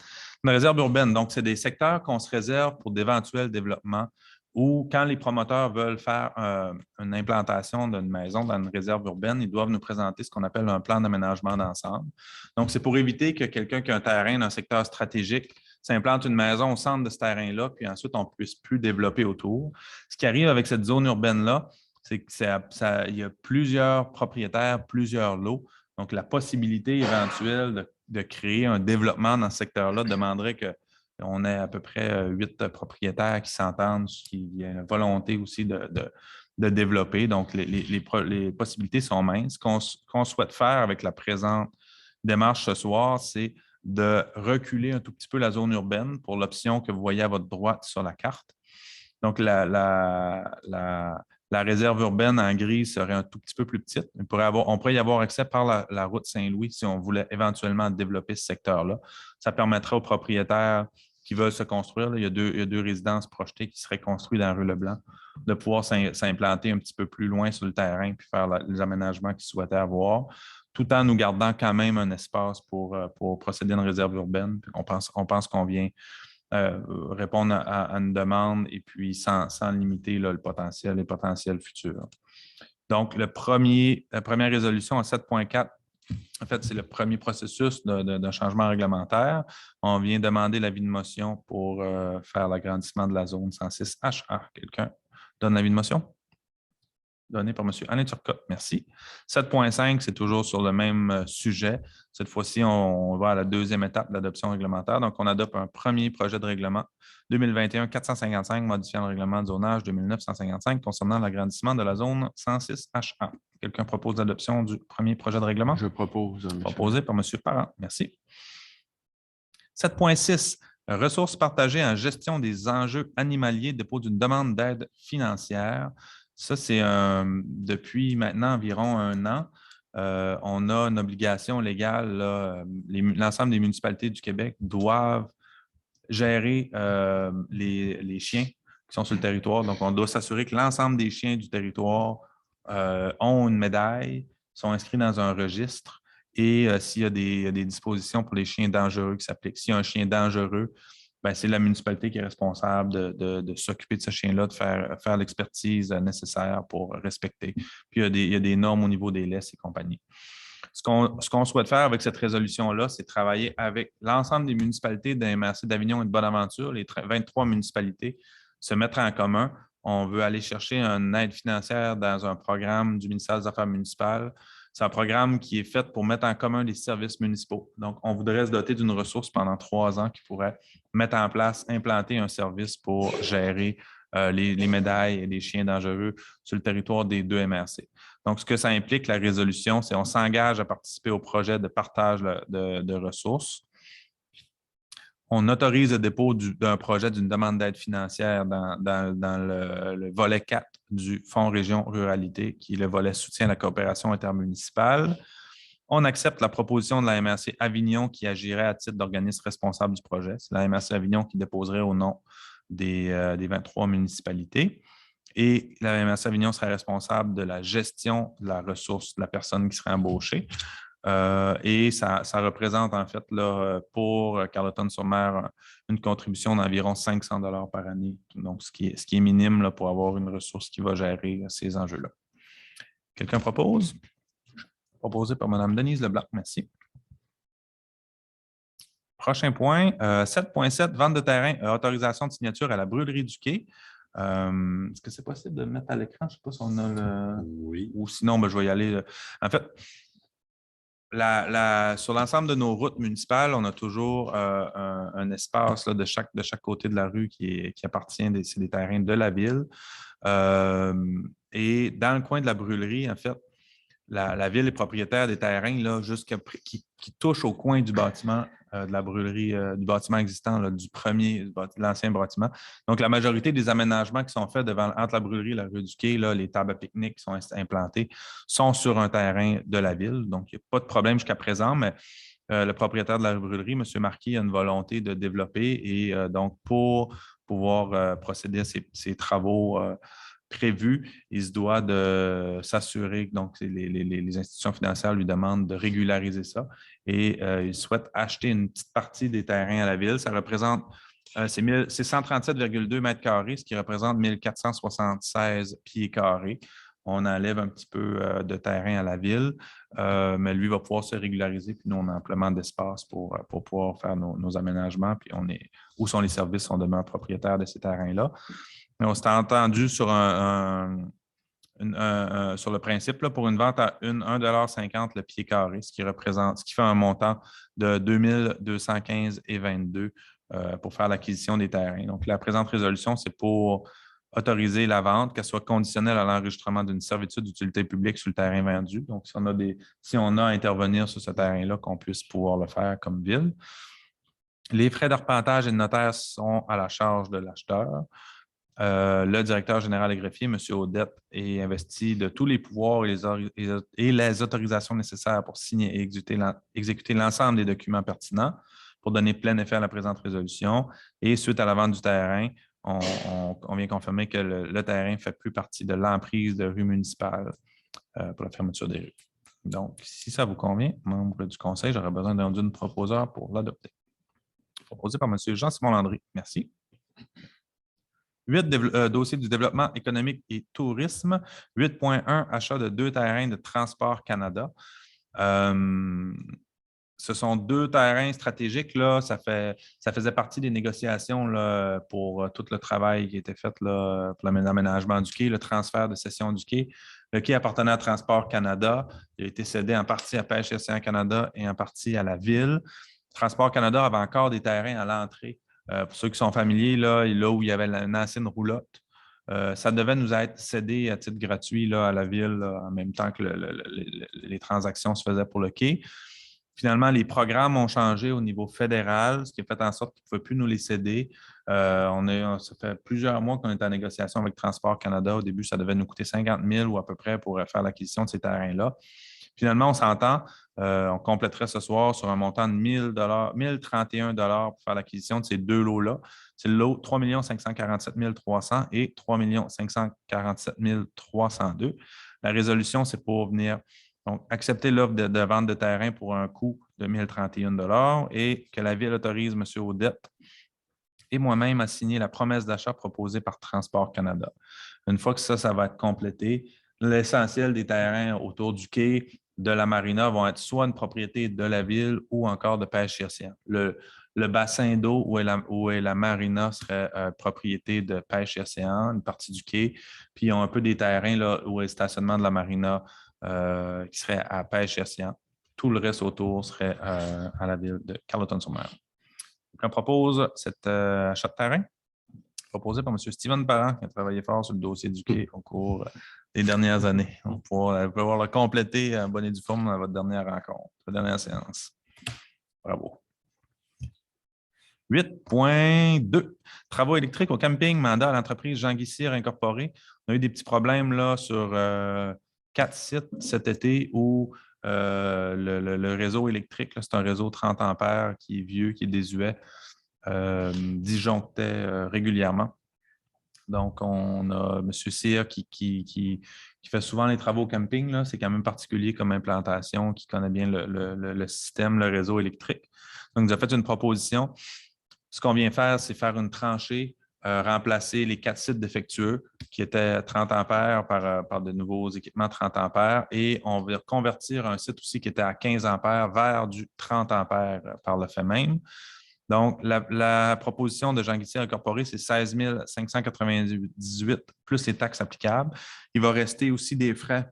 Une réserve urbaine, donc c'est des secteurs qu'on se réserve pour d'éventuels développements ou quand les promoteurs veulent faire une implantation d'une maison dans une réserve urbaine, ils doivent nous présenter ce qu'on appelle un plan d'aménagement d'ensemble. Donc, c'est pour éviter que quelqu'un qui a un terrain dans un secteur stratégique s'implante une maison au centre de ce terrain-là, puis ensuite, on ne puisse plus développer autour. Ce qui arrive avec cette zone urbaine-là, c'est qu'il y a plusieurs propriétaires, plusieurs lots. Donc, la possibilité éventuelle de créer un développement dans ce secteur-là demanderait qu'on ait à peu près 8 propriétaires qui s'entendent, qu'il y a une volonté aussi de développer. Donc, les possibilités sont minces. Ce qu'on souhaite faire avec la présente démarche ce soir, c'est de reculer un tout petit peu la zone urbaine pour l'option que vous voyez à votre droite sur la carte. Donc, la réserve urbaine en gris serait un tout petit peu plus petite. On pourrait y avoir accès par la route Saint-Louis si on voulait éventuellement développer ce secteur-là. Ça permettrait aux propriétaires qui veulent se construire, là, il y a deux résidences projetées qui seraient construites dans la rue Leblanc, de pouvoir s'implanter un petit peu plus loin sur le terrain puis faire les aménagements qu'ils souhaitaient avoir, tout en nous gardant quand même un espace pour procéder à une réserve urbaine. On pense qu'on vient répondre à une demande et puis sans limiter là, les potentiels futurs. Donc, la première résolution à 7.4, en fait, c'est le premier processus d'un changement réglementaire. On vient demander l'avis de motion pour faire l'agrandissement de la zone 106HA. Quelqu'un donne l'avis de motion? Donné par M. Alain Turcotte. Merci. 7.5, c'est toujours sur le même sujet. Cette fois-ci, on va à la deuxième étape de l'adoption réglementaire. Donc, on adopte un premier projet de règlement 2021-455 modifiant le règlement de zonage 2009-155 concernant l'agrandissement de la zone 106HA. Quelqu'un propose l'adoption du premier projet de règlement? Je propose. Proposé par M. Parent. Merci. 7.6. Ressources partagées en gestion des enjeux animaliers, dépôt d'une demande d'aide financière. Ça, c'est depuis maintenant environ 1 an. On a une obligation légale. L'ensemble des municipalités du Québec doivent gérer les chiens qui sont sur le territoire. Donc, on doit s'assurer que l'ensemble des chiens du territoire ont une médaille, sont inscrits dans un registre et s'il y a des dispositions pour les chiens dangereux qui s'appliquent. S'il y a un chien dangereux, ben, c'est la municipalité qui est responsable de s'occuper de ce chien-là, de faire l'expertise nécessaire pour respecter. Puis, il y a des normes au niveau des laisses et compagnie. Ce qu'on souhaite faire avec cette résolution-là, c'est travailler avec l'ensemble des municipalités de MRC d'Avignon et de Bonaventure, les 23 municipalités, se mettre en commun. On veut aller chercher une aide financière dans un programme du ministère des Affaires municipales. C'est un programme qui est fait pour mettre en commun les services municipaux. Donc, on voudrait se doter d'une ressource pendant 3 ans qui pourrait mettre en place, implanter un service pour gérer les médailles et les chiens dangereux sur le territoire des 2 MRC. Donc, ce que ça implique, la résolution, c'est qu'on s'engage à participer au projet de partage de ressources. On autorise le dépôt d'un projet d'une demande d'aide financière dans le volet 4 du Fonds Région Ruralité, qui est le volet soutien à la coopération intermunicipale. On accepte la proposition de la MRC Avignon qui agirait à titre d'organisme responsable du projet. C'est la MRC Avignon qui déposerait au nom des 23 municipalités. Et la MRC Avignon serait responsable de la gestion de la ressource de la personne qui serait embauchée. Et ça représente en fait là, pour Carleton-sur-Mer une contribution d'environ 500 $ par année, donc ce qui est minime là, pour avoir une ressource qui va gérer ces enjeux-là. Quelqu'un propose? Proposé par Mme Denise Leblanc. Merci. Prochain point, 7.7, vente de terrain, autorisation de signature à la brûlerie du Quai. Est-ce que c'est possible de le mettre à l'écran? Je ne sais pas si on a le... Oui. Ou sinon, ben, je vais y aller. En fait, sur l'ensemble de nos routes municipales, on a toujours un espace là, de chaque côté de la rue qui appartient c'est des terrains de la ville. Et dans le coin de la brûlerie, en fait, la ville est propriétaire des terrains là, qui touchent au coin du bâtiment de la brûlerie, du bâtiment existant, là, de l'ancien bâtiment. Donc, la majorité des aménagements qui sont faits entre la brûlerie et la rue du Quai, là, les tables à pique-nique qui sont implantées, sont sur un terrain de la ville. Donc, il n'y a pas de problème jusqu'à présent, mais le propriétaire de la brûlerie, M. Marquis, a une volonté de développer et donc, pour pouvoir procéder à ces travaux prévu, il se doit de s'assurer, donc les institutions financières lui demandent de régulariser ça et il souhaite acheter une petite partie des terrains à la ville. Ça représente, c'est 137,2 mètres carrés, ce qui représente 1476 pieds carrés. On enlève un petit peu de terrain à la ville, mais lui va pouvoir se régulariser, puis nous, on a amplement d'espace pour pouvoir faire nos aménagements, puis où sont les services, on demeure propriétaire de ces terrains-là. On s'est entendu sur sur le principe là, pour une vente à 1,50 $ le pied carré, ce qui fait un montant de 2215,22 pour faire l'acquisition des terrains. Donc, la présente résolution, c'est pour autoriser la vente, qu'elle soit conditionnelle à l'enregistrement d'une servitude d'utilité publique sur le terrain vendu. Donc, si on a à intervenir sur ce terrain-là, qu'on puisse pouvoir le faire comme ville. Les frais d'arpentage et de notaire sont à la charge de l'acheteur. Le directeur général et greffier, M. Audette, est investi de tous les pouvoirs et les autorisations nécessaires pour signer et exécuter l'ensemble des documents pertinents pour donner plein effet à la présente résolution. Et suite à la vente du terrain, on vient confirmer que le terrain ne fait plus partie de l'emprise de rue municipale pour la fermeture des rues. Donc, si ça vous convient, membre du conseil, j'aurais besoin d'une proposeur pour l'adopter. Proposé par M. Jean-Simon Landry. Merci. 8, dossier du développement économique et tourisme. 8.1, achat de 2 terrains de Transport Canada. Ce sont 2 terrains stratégiques. Là. Ça faisait partie des négociations là, pour tout le travail qui était fait là, pour l'aménagement du quai, le transfert de cession du quai. Le quai appartenait à Transport Canada. Il a été cédé en partie à Pêche et Océan Canada et en partie à la ville. Transport Canada avait encore des terrains à l'entrée. Pour ceux qui sont familiers, là où il y avait une ancienne roulotte, ça devait nous être cédé à titre gratuit là, à la ville là, en même temps que les transactions se faisaient pour le quai. Finalement, les programmes ont changé au niveau fédéral, ce qui a fait en sorte qu'ils ne pouvaient plus nous les céder. Ça fait plusieurs mois qu'on est en négociation avec Transport Canada. Au début, ça devait nous coûter 50 000 ou à peu près pour faire l'acquisition de ces terrains-là. Finalement, on s'entend, on compléterait ce soir sur un montant de 1 031 $ pour faire l'acquisition de ces 2 lots-là. C'est le lot 3 547 300 et 3 547 302. La résolution, c'est pour venir accepter l'offre de vente de terrain pour un coût de 1 031 $ et que la Ville autorise M. Audette et moi-même à signer la promesse d'achat proposée par Transport Canada. Une fois que ça va être complété, l'essentiel des terrains autour du quai de la marina vont être soit une propriété de la ville ou encore de Pêche et Océan. Le bassin d'eau où est la marina serait propriété de Pêche et Océan, une partie du quai. Puis, ils ont un peu des terrains là, où est le stationnement de la marina qui serait à Pêche et Océan. Tout le reste autour serait à la ville de Carleton-sur-Mer. On propose cet achat de terrain. proposé par M. Steven Parent, qui a travaillé fort sur le dossier du quai au cours des dernières années. On va pouvoir le compléter en bonne et due forme dans votre dernière rencontre, votre dernière séance. Bravo. 8.2. Travaux électriques au camping, mandat à l'entreprise Jean-Guy Cyr Incorporé. On a eu des petits problèmes là, sur 4 sites cet été où le réseau électrique, c'est un réseau 30 ampères qui est vieux, qui est désuet, disjonctait régulièrement. Donc, on a M. Cyr qui fait souvent les travaux au camping. C'est quand même particulier comme implantation, qui connaît bien le système, le réseau électrique. Donc, il nous a fait une proposition. Ce qu'on vient faire, c'est faire une tranchée, remplacer les 4 sites défectueux qui étaient 30 ampères par de nouveaux équipements 30 ampères et on va convertir un site aussi qui était à 15 ampères vers du 30 ampères par le fait même. Donc, la proposition de Jean-Guy Cyr Incorporé, c'est 16 598 plus les taxes applicables. Il va rester aussi des frais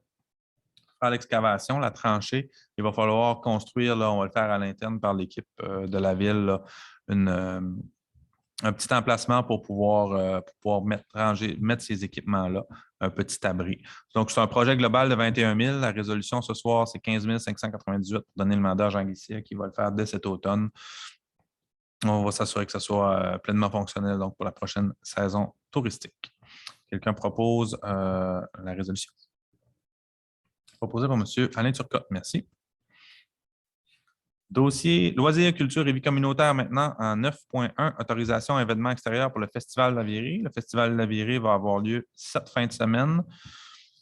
à l'excavation, la tranchée. Il va falloir construire, là, on va le faire à l'interne par l'équipe de la ville, là, un petit emplacement pour pouvoir mettre ces équipements-là, un petit abri. Donc, c'est un projet global de 21 000. La résolution ce soir, c'est 15 598 pour donner le mandat à Jean-Guy Cyr qui va le faire dès cet automne. On va s'assurer que ça soit pleinement fonctionnel donc, pour la prochaine saison touristique. Quelqu'un propose la résolution? Proposé par M. Alain Turcotte. Merci. Dossier loisirs, culture et vie communautaire maintenant en 9.1, autorisation à événements extérieurs pour le Festival de la Virée. Le Festival de la Virée va avoir lieu cette fin de semaine.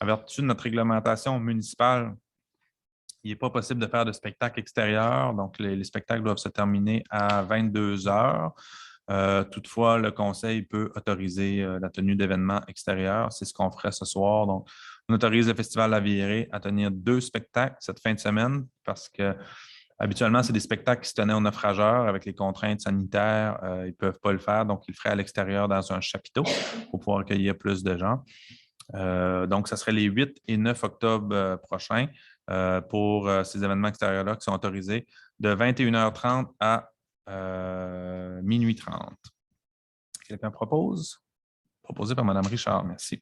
En vertu de notre réglementation municipale, il n'est pas possible de faire de spectacles extérieurs. Donc, les spectacles doivent se terminer à 22 h. Toutefois, le conseil peut autoriser la tenue d'événements extérieurs. C'est ce qu'on ferait ce soir. Donc, on autorise le Festival de la Virée à tenir 2 spectacles cette fin de semaine parce que habituellement, c'est des spectacles qui se tenaient au naufrageur avec les contraintes sanitaires. Ils ne peuvent pas le faire, donc ils le feraient à l'extérieur dans un chapiteau pour pouvoir accueillir plus de gens. Donc, ce serait les 8 et 9 octobre prochains pour ces événements extérieurs-là qui sont autorisés de 21h30 à minuit 30. Quelqu'un propose? Proposé par Mme Richard, merci.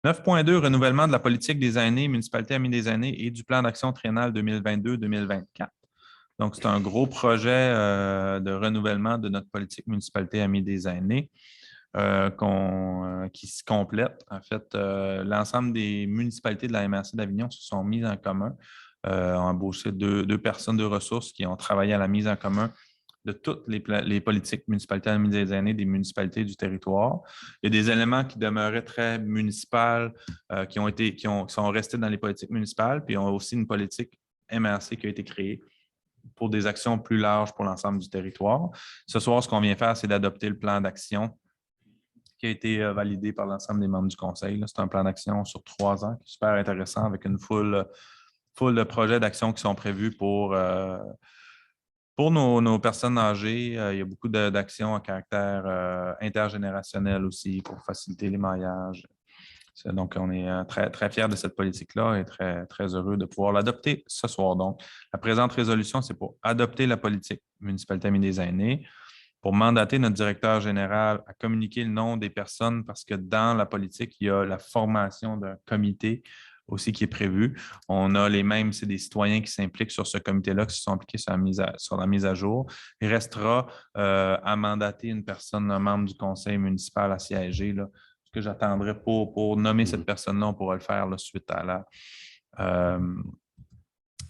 9.2, renouvellement de la politique des aînés, municipalité Amis des aînés et du plan d'action triennal 2022-2024. Donc, c'est un gros projet de renouvellement de notre politique municipalité Amis des aînés qui se complète. En fait, l'ensemble des municipalités de la MRC d'Avignon se sont mises en commun, ont embauché deux personnes de ressources qui ont travaillé à la mise en commun de toutes les politiques municipalités Amis des aînés des municipalités du territoire. Il y a des éléments qui demeuraient très municipales, qui sont restés dans les politiques municipales, puis on a aussi une politique MRC qui a été créée pour des actions plus larges pour l'ensemble du territoire. Ce soir, ce qu'on vient faire, c'est d'adopter le plan d'action qui a été validé par l'ensemble des membres du conseil. C'est un plan d'action sur 3 ans qui est super intéressant avec une foule de projets d'action qui sont prévus pour nos personnes âgées. Il y a beaucoup d'actions à caractère intergénérationnel aussi pour faciliter les mariages. Donc, on est très, très fiers de cette politique-là et très, très heureux de pouvoir l'adopter ce soir. Donc, la présente résolution, c'est pour adopter la politique municipalité Amis des aînés, pour mandater notre directeur général à communiquer le nom des personnes parce que dans la politique, il y a la formation d'un comité aussi qui est prévu. On a c'est des citoyens qui s'impliquent sur ce comité-là, qui se sont impliqués sur la mise à jour. Il restera à mandater une personne, un membre du conseil municipal à siéger, là, que j'attendrai pour nommer cette personne-là. On pourra le faire là, suite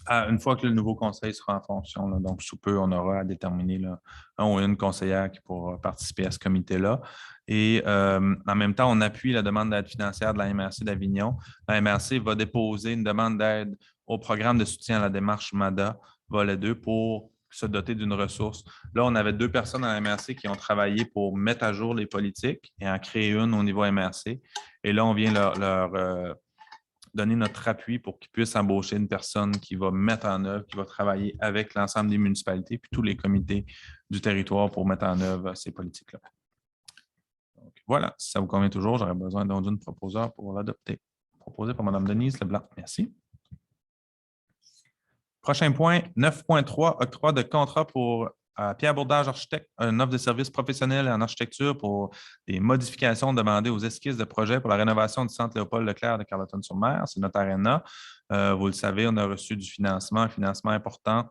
à une fois que le nouveau conseil sera en fonction. Là, donc, sous peu, on aura à déterminer là, un ou une conseillère qui pourra participer à ce comité-là. Et en même temps, on appuie la demande d'aide financière de la MRC d'Avignon. La MRC va déposer une demande d'aide au programme de soutien à la démarche MADA, volet 2, pour se doter d'une ressource. Là, on avait 2 personnes à la MRC qui ont travaillé pour mettre à jour les politiques et en créer une au niveau MRC. Et là, on vient leur donner notre appui pour qu'ils puissent embaucher une personne qui va mettre en œuvre, qui va travailler avec l'ensemble des municipalités puis tous les comités du territoire pour mettre en œuvre ces politiques-là. Donc, voilà, si ça vous convient toujours, j'aurais besoin d'une proposeur pour l'adopter. Proposé par Mme Denise Leblanc. Merci. Prochain point, 9.3, octroi de contrat pour à Pierre Bourdage Architecte, une offre de services professionnels en architecture pour des modifications demandées aux esquisses de projet pour la rénovation du centre Léopold-Leclerc de Carleton-sur-Mer. C'est notre aréna. Vous le savez, on a reçu du financement, un financement important,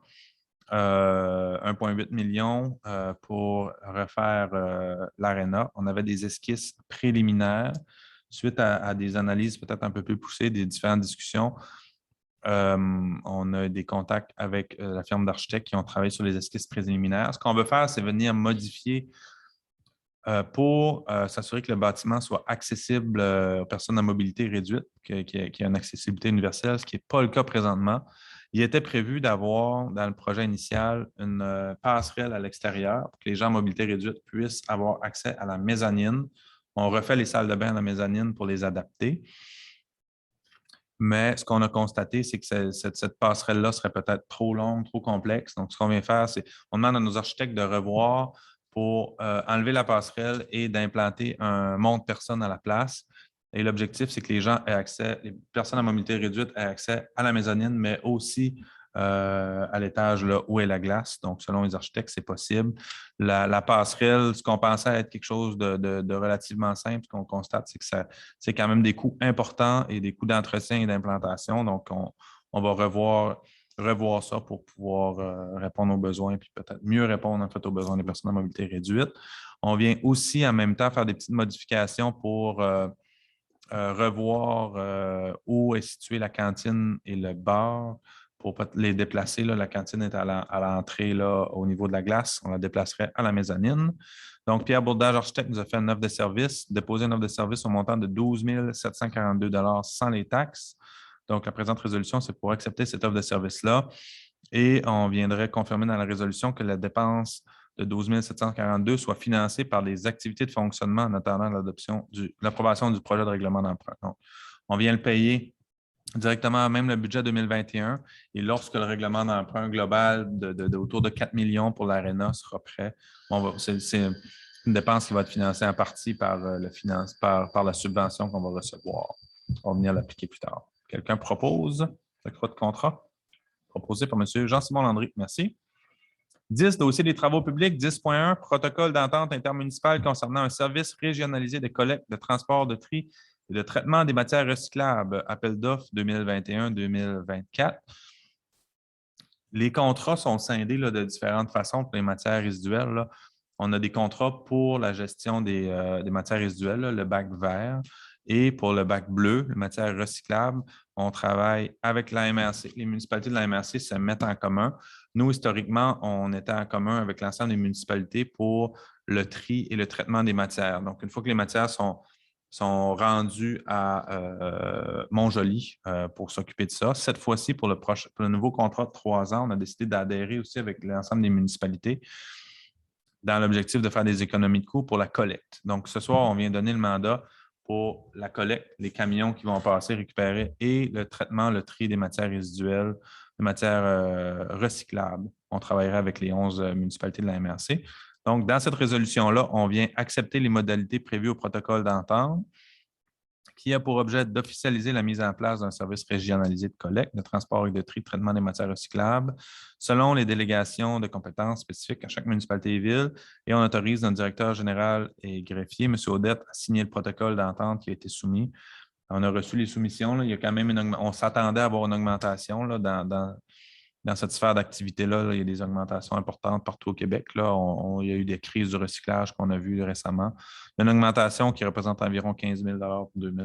1,8 million pour refaire l'aréna. On avait des esquisses préliminaires suite à des analyses peut-être un peu plus poussées, des différentes discussions. On a des contacts avec la firme d'architectes qui ont travaillé sur les esquisses préliminaires. Ce qu'on veut faire, c'est venir modifier pour s'assurer que le bâtiment soit accessible aux personnes à mobilité réduite, qu'il y ait une accessibilité universelle, ce qui n'est pas le cas présentement. Il était prévu d'avoir, dans le projet initial, une passerelle à l'extérieur pour que les gens à mobilité réduite puissent avoir accès à la mezzanine. On refait les salles de bain à la mezzanine pour les adapter. Mais ce qu'on a constaté, c'est que cette passerelle-là serait peut-être trop longue, trop complexe. Donc, ce qu'on vient faire, c'est qu'on demande à nos architectes de revoir pour enlever la passerelle et d'implanter un monte-personnes à la place. Et l'objectif, c'est que les gens aient accès, les personnes à mobilité réduite aient accès à la mezzanine, mais aussi à l'étage là, où est la glace. Donc, selon les architectes, c'est possible. La passerelle, ce qu'on pensait être quelque chose de relativement simple, ce qu'on constate, c'est que c'est quand même des coûts importants et des coûts d'entretien et d'implantation. Donc, on va revoir ça pour pouvoir répondre aux besoins puis peut-être mieux répondre en fait aux besoins des personnes à mobilité réduite. On vient aussi en même temps faire des petites modifications pour revoir où est située la cantine et le bar pour les déplacer. Là, la cantine est à l'entrée au niveau de la glace. On la déplacerait à la mezzanine. Donc, Pierre Bourdage Architecte nous a fait une offre de service, déposé une offre de service au montant de 12 742 sans les taxes. Donc, la présente résolution, c'est pour accepter cette offre de service-là. Et on viendrait confirmer dans la résolution que la dépense de 12 742 soit financée par les activités de fonctionnement en attendant l'approbation du projet de règlement d'emprunt. Donc, on vient le payer directement même le budget 2021 et lorsque le règlement d'emprunt global autour de 4 millions pour l'Arena sera prêt, c'est une dépense qui va être financée en partie par la subvention qu'on va recevoir. On va venir l'appliquer plus tard. Quelqu'un propose le CRA de contrat? Proposé par M. Jean-Simon Landry. Merci. 10, dossier des travaux publics. 10.1, protocole d'entente intermunicipale concernant un service régionalisé de collecte, de transport, de tri et de traitement des matières recyclables. Appel d'offres 2021-2024. Les contrats sont scindés de différentes façons pour les matières résiduelles. Là. On a des contrats pour la gestion des matières résiduelles, le bac vert, et pour le bac bleu, les matières recyclables. On travaille avec la MRC. Les municipalités de la MRC se mettent en commun. Nous, historiquement, on était en commun avec l'ensemble des municipalités pour le tri et le traitement des matières. Donc, une fois que les matières sont rendues à Montjoly pour s'occuper de ça. Cette fois-ci, pour le nouveau contrat de 3 ans, on a décidé d'adhérer aussi avec l'ensemble des municipalités dans l'objectif de faire des économies de coûts pour la collecte. Donc, ce soir, on vient donner le mandat pour la collecte, les camions qui vont passer, récupérer et le traitement, le tri des matières résiduelles, des matières recyclables. On travaillerait avec les 11 municipalités de la MRC. Donc, dans cette résolution-là, on vient accepter les modalités prévues au protocole d'entente qui a pour objet d'officialiser la mise en place d'un service régionalisé de collecte, de transport et de tri de traitement des matières recyclables selon les délégations de compétences spécifiques à chaque municipalité et ville. Et on autorise notre directeur général et greffier, M. Audette, à signer le protocole d'entente qui a été soumis. On a reçu les soumissions. Là. Il y a quand même on s'attendait à avoir une augmentation là, dans cette sphère d'activité-là. Là, il y a des augmentations importantes partout au Québec. Là. Il y a eu des crises du recyclage qu'on a vues récemment. Il y a une augmentation qui représente environ 15 000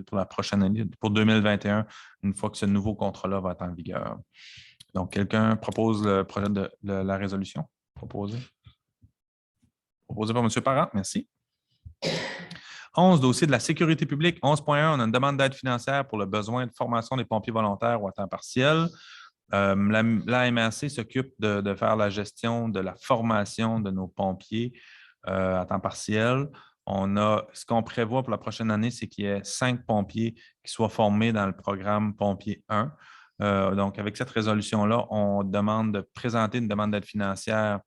pour la prochaine année, pour 2021, une fois que ce nouveau contrat-là va être en vigueur. Donc, quelqu'un propose le projet de la résolution? Proposé par M. Parent. Merci. 11, dossier de la sécurité publique. 11.1, on a une demande d'aide financière pour le besoin de formation des pompiers volontaires ou à temps partiel. La MRC s'occupe de faire la gestion de la formation de nos pompiers à temps partiel. Ce qu'on prévoit pour la prochaine année, c'est qu'il y ait 5 pompiers qui soient formés dans le programme Pompier 1. Donc, avec cette résolution-là, on demande de présenter une demande d'aide financière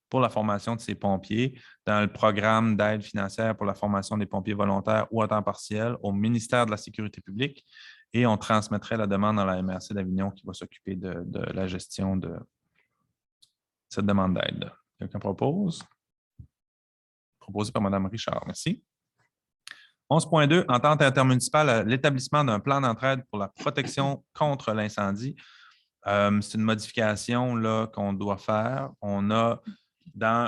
pour la formation de ces pompiers dans le programme d'aide financière pour la formation des pompiers volontaires ou à temps partiel au ministère de la Sécurité publique. Et on transmettrait la demande à la MRC d'Avignon qui va s'occuper de la gestion de cette demande d'aide. Quelqu'un propose? Proposé par Mme Richard. Merci. 11.2, entente intermunicipale, l'établissement d'un plan d'entraide pour la protection contre l'incendie. C'est une modification là, qu'on doit faire. On a,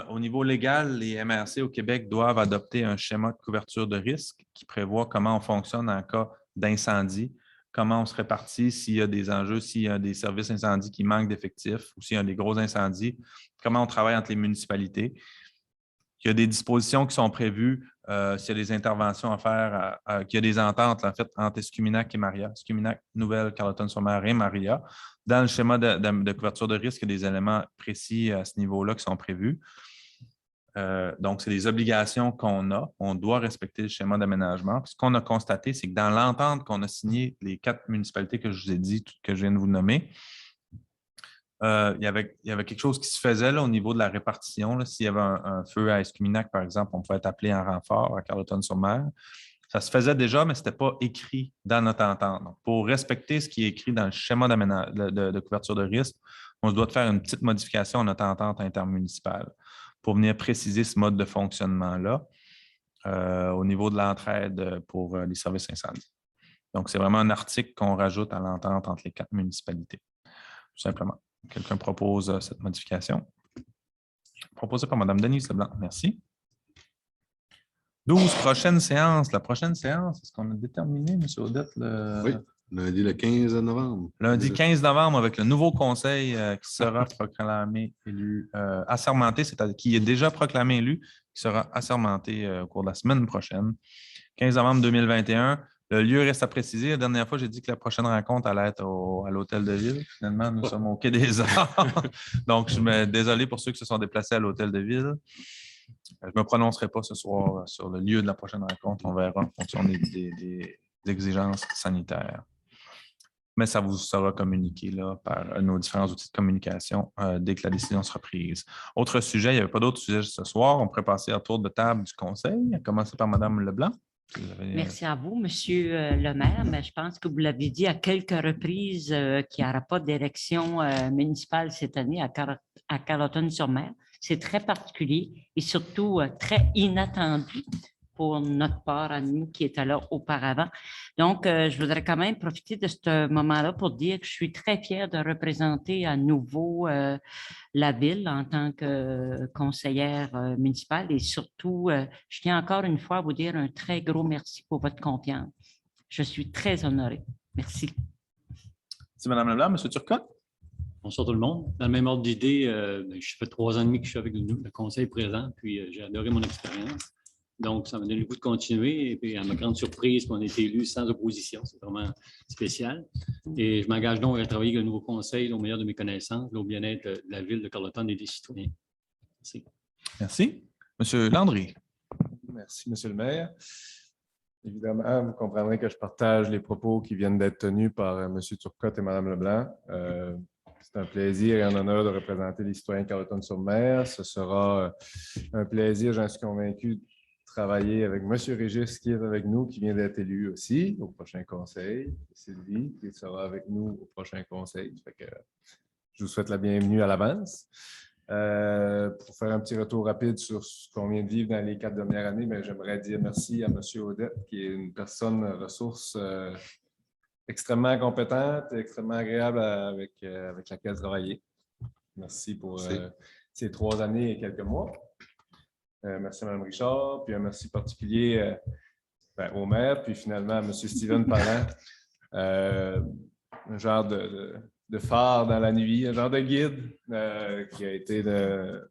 au niveau légal, les MRC au Québec doivent adopter un schéma de couverture de risque qui prévoit comment on fonctionne en cas d'incendie, comment on se répartit s'il y a des enjeux, s'il y a des services incendies qui manquent d'effectifs ou s'il y a des gros incendies, comment on travaille entre les municipalités. Il y a des dispositions qui sont prévues s'il y a des interventions à faire, qu'il y a des ententes en fait, entre Escuminac et Maria, Escuminac, Nouvelle-Carleton-sur-Mer et Maria. Dans le schéma de couverture de risque, il y a des éléments précis à ce niveau-là qui sont prévus. Donc, c'est des obligations qu'on a. On doit respecter le schéma d'aménagement. Ce qu'on a constaté, c'est que dans l'entente qu'on a signée, les 4 municipalités que je vous ai dit, que je viens de vous nommer, il y avait quelque chose qui se faisait là, au niveau de la répartition. S'il y avait un feu à Escuminac, par exemple, on pouvait être appelé en renfort à Carleton-sur-Mer. Ça se faisait déjà, mais ce n'était pas écrit dans notre entente. Donc, pour respecter ce qui est écrit dans le schéma de couverture de risque, on se doit de faire une petite modification à notre entente intermunicipale pour venir préciser ce mode de fonctionnement-là au niveau de l'entraide pour les services incendies. Donc, c'est vraiment un article qu'on rajoute à l'entente entre les 4 municipalités, tout simplement. Quelqu'un propose cette modification? Proposée par Mme Denise Leblanc. Merci. 12, prochaine séance. La prochaine séance, est-ce qu'on a déterminé, M. Audette? Oui, lundi le 15 novembre. Lundi 15 novembre, avec le nouveau conseil qui sera proclamé élu, assermenté, c'est-à-dire qui est déjà proclamé élu, qui sera assermenté au cours de la semaine prochaine. 15 novembre 2021. Le lieu reste à préciser. La dernière fois, j'ai dit que la prochaine rencontre allait être à l'Hôtel de Ville. Finalement, nous sommes au Quai des Arts. Donc, je suis désolé pour ceux qui se sont déplacés à l'Hôtel de Ville. Je ne me prononcerai pas ce soir sur le lieu de la prochaine rencontre. On verra en fonction des exigences sanitaires. Mais ça vous sera communiqué là, par nos différents outils de communication dès que la décision sera prise. Autre sujet, il n'y avait pas d'autres sujets ce soir. On pourrait passer à tour de table du conseil, à commencer par Mme Leblanc. Merci à vous, Monsieur le maire. Mais je pense que vous l'avez dit à quelques reprises qu'il n'y aura pas d'élection municipale cette année à Carleton-sur-Mer. C'est très particulier et surtout très inattendu pour notre part à nous qui étaient là auparavant. Donc, je voudrais quand même profiter de ce moment-là pour dire que je suis très fière de représenter à nouveau la ville en tant que conseillère municipale et surtout, je tiens encore une fois à vous dire un très gros merci pour votre confiance. Je suis très honorée. Merci. Merci, Mme Leblanc. M. Turcotte? Bonsoir tout le monde. Dans le même ordre d'idée, je fais 3 ans et demi que je suis avec le conseil présent, puis j'ai adoré mon expérience. Donc, ça m'a donné le goût de continuer. Et puis, à ma grande surprise, on a été élu sans opposition. C'est vraiment spécial. Et je m'engage donc à travailler avec le nouveau conseil au meilleur de mes connaissances, au bien-être de la ville de Carleton et des citoyens. Merci. Merci. M. Landry. Merci, M. le maire. Évidemment, vous comprendrez que je partage les propos qui viennent d'être tenus par M. Turcotte et Mme Leblanc. C'est un plaisir et un honneur de représenter les citoyens de Carleton-sur-Mer. Ce sera un plaisir, j'en suis convaincu, de travailler avec M. Régis qui est avec nous, qui vient d'être élu aussi au prochain conseil. Sylvie, qui sera avec nous au prochain conseil. Fait que, je vous souhaite la bienvenue à l'avance. Pour faire un petit retour rapide sur ce qu'on vient de vivre dans les 4 dernières années, j'aimerais dire merci à M. Audette, qui est une personne ressource extrêmement compétente et extrêmement agréable avec laquelle travailler. Merci pour ces 3 années et quelques mois. Merci à Mme Richard, puis un merci particulier au maire, puis finalement à M. Steven Parent, un genre de phare dans la nuit, un genre de guide qui a été d'un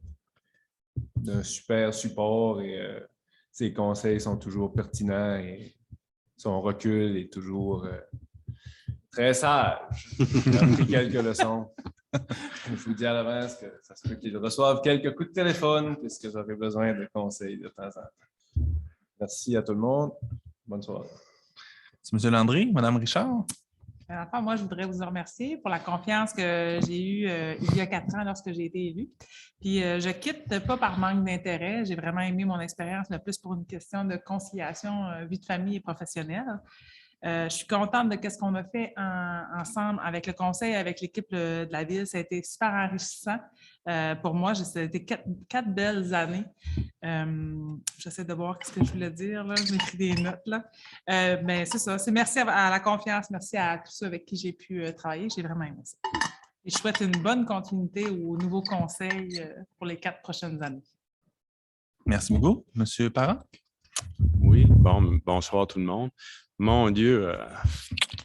super support et ses conseils sont toujours pertinents et son recul est toujours très sage. J'ai appris quelques leçons. Je vous dis à l'avance que ça se peut qu'ils reçoivent quelques coups de téléphone puisque j'aurai besoin de conseils de temps en temps. Merci à tout le monde. Bonne soirée. C'est M. Landry, Mme Richard? Enfin, moi, je voudrais vous remercier pour la confiance que j'ai eue il y a 4 ans lorsque j'ai été élue. Puis, je quitte pas par manque d'intérêt. J'ai vraiment aimé mon expérience, mais plus pour une question de conciliation vie de famille et professionnelle. Je suis contente de ce qu'on a fait ensemble avec le conseil, avec l'équipe de la ville. Ça a été super enrichissant. Pour moi, ça a été quatre belles années. J'essaie de voir ce que je voulais dire. Là. Je m'écris des notes. Là. Mais c'est ça. C'est merci à la confiance. Merci à tous ceux avec qui j'ai pu travailler. J'ai vraiment aimé ça. Et je souhaite une bonne continuité au nouveau conseil pour les 4 prochaines années. Merci beaucoup. Monsieur Parent? Oui, bonsoir tout le monde. Mon Dieu,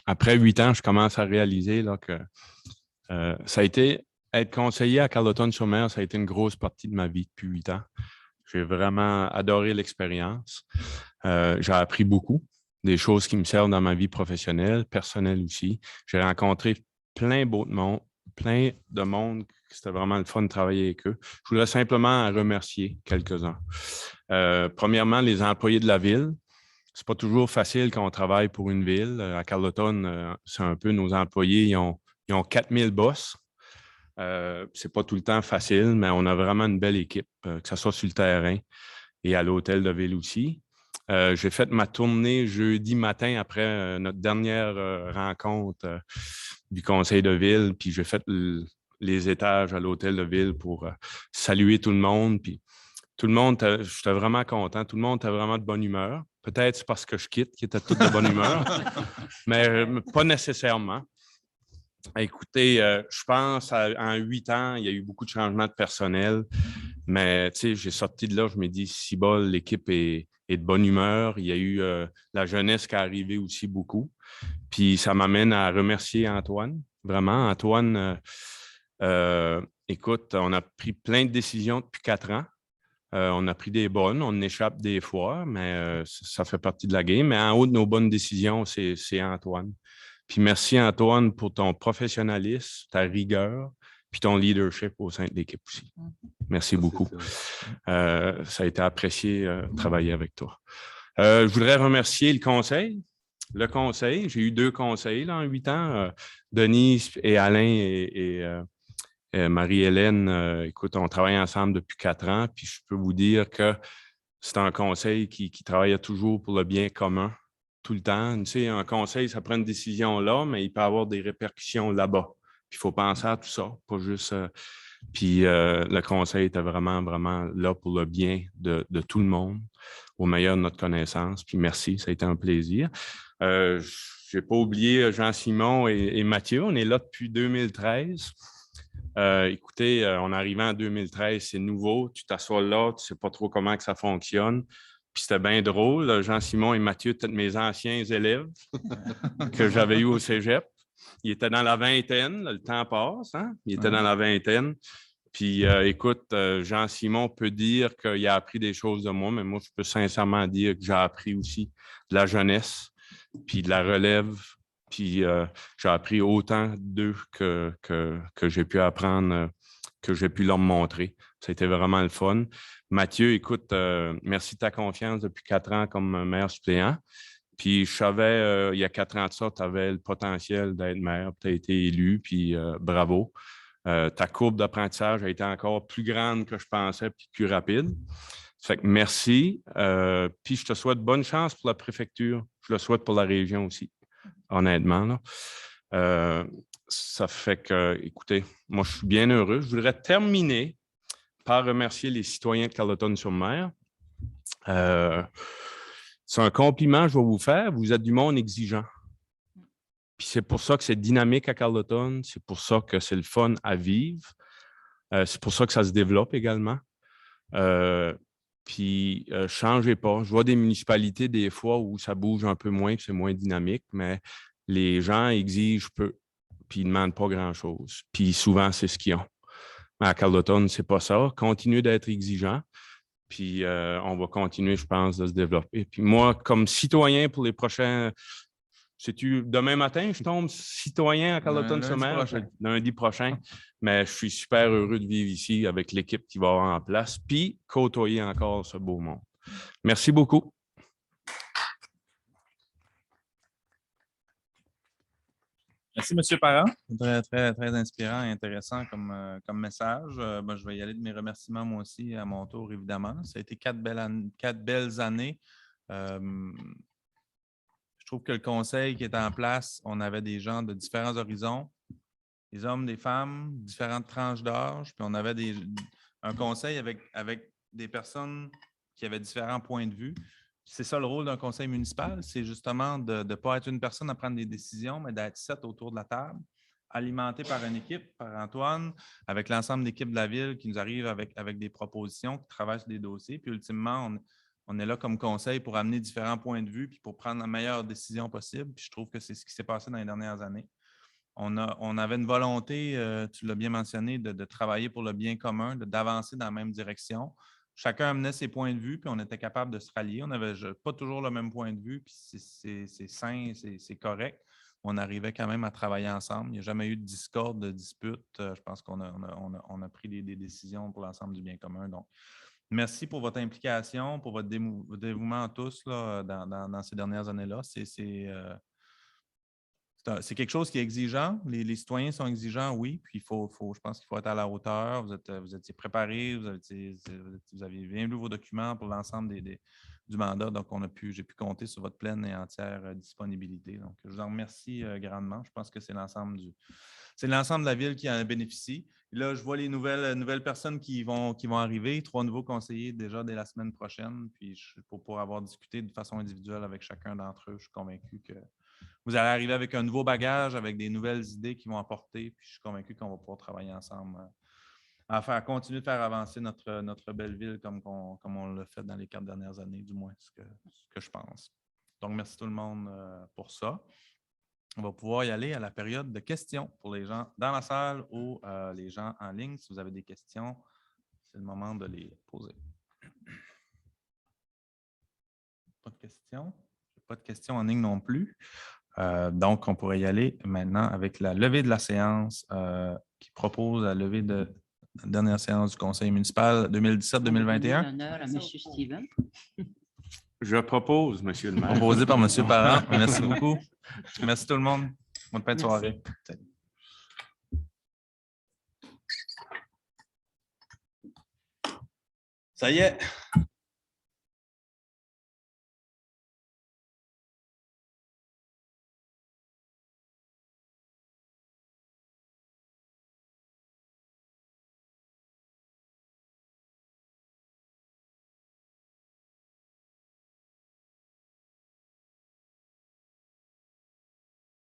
après 8 ans, je commence à réaliser là, que ça a été, être conseiller à Carleton-sur-Mer, ça a été une grosse partie de ma vie depuis 8 ans. J'ai vraiment adoré l'expérience. J'ai appris beaucoup, des choses qui me servent dans ma vie professionnelle, personnelle aussi. J'ai rencontré plein de monde. C'était vraiment le fun de travailler avec eux. Je voudrais simplement remercier quelques-uns. Premièrement, les employés de la ville. C'est pas toujours facile quand on travaille pour une ville. À Carleton, c'est un peu nos employés, ils ont 4000 boss. C'est pas tout le temps facile, mais on a vraiment une belle équipe, que ce soit sur le terrain et à l'hôtel de ville aussi. J'ai fait ma tournée jeudi matin après notre dernière rencontre du conseil de ville, puis j'ai fait les étages à l'hôtel de ville pour saluer tout le monde. Puis tout le monde, j'étais vraiment content. Tout le monde était vraiment de bonne humeur. Peut-être c'est parce que je quitte qu'ils étaient tous de bonne humeur, mais pas nécessairement. Écoutez, je pense en 8 ans, il y a eu beaucoup de changements de personnel, mais j'ai sorti de là, je me dis, si bol, l'équipe est de bonne humeur. Il y a eu la jeunesse qui est arrivée aussi beaucoup. Puis ça m'amène à remercier Antoine. Vraiment, Antoine, écoute, on a pris plein de décisions depuis 4 ans. On a pris des bonnes, on échappe des fois, mais ça fait partie de la game. Mais en haut de nos bonnes décisions, c'est Antoine. Puis merci, Antoine, pour ton professionnalisme, ta rigueur, puis ton leadership au sein de l'équipe aussi. Merci beaucoup. Ça a été apprécié de travailler avec toi. Je voudrais remercier le conseil. J'ai eu 2 conseils là, en 8 ans. Denise et Alain et Marie-Hélène, écoute, on travaille ensemble depuis 4 ans, puis je peux vous dire que c'est un conseil qui travaille toujours pour le bien commun, tout le temps. Tu sais, un conseil, ça prend une décision là, mais il peut avoir des répercussions là-bas. Puis il faut penser à tout ça, pas juste... Puis le conseil était vraiment, vraiment là pour le bien de tout le monde, au meilleur de notre connaissance. Puis merci, ça a été un plaisir. Je n'ai pas oublié Jean-Simon et Mathieu. On est là depuis 2013. Écoutez, on est arrivé en 2013, c'est nouveau. Tu t'assois là, tu ne sais pas trop comment que ça fonctionne. Puis c'était bien drôle. Jean-Simon et Mathieu, peut-être mes anciens élèves que j'avais eus au cégep. Ils étaient dans la vingtaine, le temps passe, hein? Ils étaient dans la vingtaine. Puis écoute, Jean-Simon peut dire qu'il a appris des choses de moi, mais moi, je peux sincèrement dire que j'ai appris aussi de la jeunesse, puis de la relève. Puis j'ai appris autant d'eux que j'ai pu apprendre, que j'ai pu leur montrer. Ça a été vraiment le fun. Mathieu, écoute, merci de ta confiance depuis 4 ans comme maire suppléant. Puis je savais, il y a 4 ans de ça, tu avais le potentiel d'être maire, tu as été élu, puis bravo. Ta courbe d'apprentissage a été encore plus grande que je pensais, puis plus rapide. Fait que merci. Puis je te souhaite bonne chance pour la préfecture. Je le souhaite pour la région aussi. Honnêtement, là. Ça fait que, écoutez, moi, je suis bien heureux. Je voudrais terminer par remercier les citoyens de Carleton-sur-Mer. C'est un compliment que je vais vous faire. Vous êtes du monde exigeant. Puis c'est pour ça que c'est dynamique à Carleton. C'est pour ça que c'est le fun à vivre. C'est pour ça que ça se développe également. Puis, changez pas. Je vois des municipalités, des fois, où ça bouge un peu moins, c'est moins dynamique, mais les gens exigent peu, puis ils ne demandent pas grand-chose. Puis, souvent, c'est ce qu'ils ont. Mais à Carleton, c'est pas ça. Continuez d'être exigeant, puis on va continuer, je pense, de se développer. Puis moi, comme citoyen pour les prochains... Sais-tu, demain matin, je tombe citoyen à Carleton-sur-Mer, lundi prochain, mais je suis super heureux de vivre ici avec l'équipe qui va avoir en place, puis côtoyer encore ce beau monde. Merci beaucoup. Merci, M. Parent. Très, très, très inspirant et intéressant comme message. Je vais y aller de mes remerciements, moi aussi, à mon tour, évidemment. Ça a été 4 belles années. Je Je trouve que le conseil qui était en place, on avait des gens de différents horizons, des hommes, des femmes, différentes tranches d'âge, puis on avait un conseil avec des personnes qui avaient différents points de vue. C'est ça le rôle d'un conseil municipal, c'est justement de ne pas être une personne à prendre des décisions, mais d'être 7 autour de la table, alimenté par une équipe, par Antoine, avec l'ensemble d'équipes de la ville qui nous arrivent avec des propositions, qui travaillent sur des dossiers. Puis ultimement, on est là comme conseil pour amener différents points de vue puis pour prendre la meilleure décision possible. Puis je trouve que c'est ce qui s'est passé dans les dernières années. On avait une volonté, tu l'as bien mentionné, de travailler pour le bien commun, d'avancer dans la même direction. Chacun amenait ses points de vue, puis on était capable de se rallier. On n'avait pas toujours le même point de vue, puis c'est sain, c'est correct. On arrivait quand même à travailler ensemble. Il n'y a jamais eu de discorde, de dispute. Je pense qu'on a pris des décisions pour l'ensemble du bien commun. Donc, merci pour votre implication, pour votre dévouement tous là, dans ces dernières années-là. C'est quelque chose qui est exigeant. Les citoyens sont exigeants, oui. Puis je pense qu'il faut être à la hauteur. Vous étiez préparés, vous aviez bien lu vos documents pour l'ensemble du mandat. Donc, j'ai pu compter sur votre pleine et entière disponibilité. Donc, je vous en remercie grandement. Je pense que c'est l'ensemble de la ville qui en bénéficie. Et là, je vois les nouvelles personnes qui vont arriver, 3 nouveaux conseillers déjà dès la semaine prochaine. Puis pour avoir discuté de façon individuelle avec chacun d'entre eux, je suis convaincu que vous allez arriver avec un nouveau bagage, avec des nouvelles idées qui vont apporter. Puis je suis convaincu qu'on va pouvoir travailler ensemble à continuer de faire avancer notre belle ville comme on l'a fait dans les 4 dernières années, du moins, ce que je pense. Donc, merci tout le monde pour ça. On va pouvoir y aller à la période de questions pour les gens dans la salle ou les gens en ligne. Si vous avez des questions, c'est le moment de les poser. Pas de questions? Pas de questions en ligne non plus. Donc, on pourrait y aller maintenant avec la levée de la séance qui propose la levée de la dernière séance du Conseil municipal 2017-2021. Honneur à M. Steven. Je propose, M. le maire. Proposé par M. Parent. Merci beaucoup. Merci tout le monde. Bonne fin de soirée. Salut. Ça y est,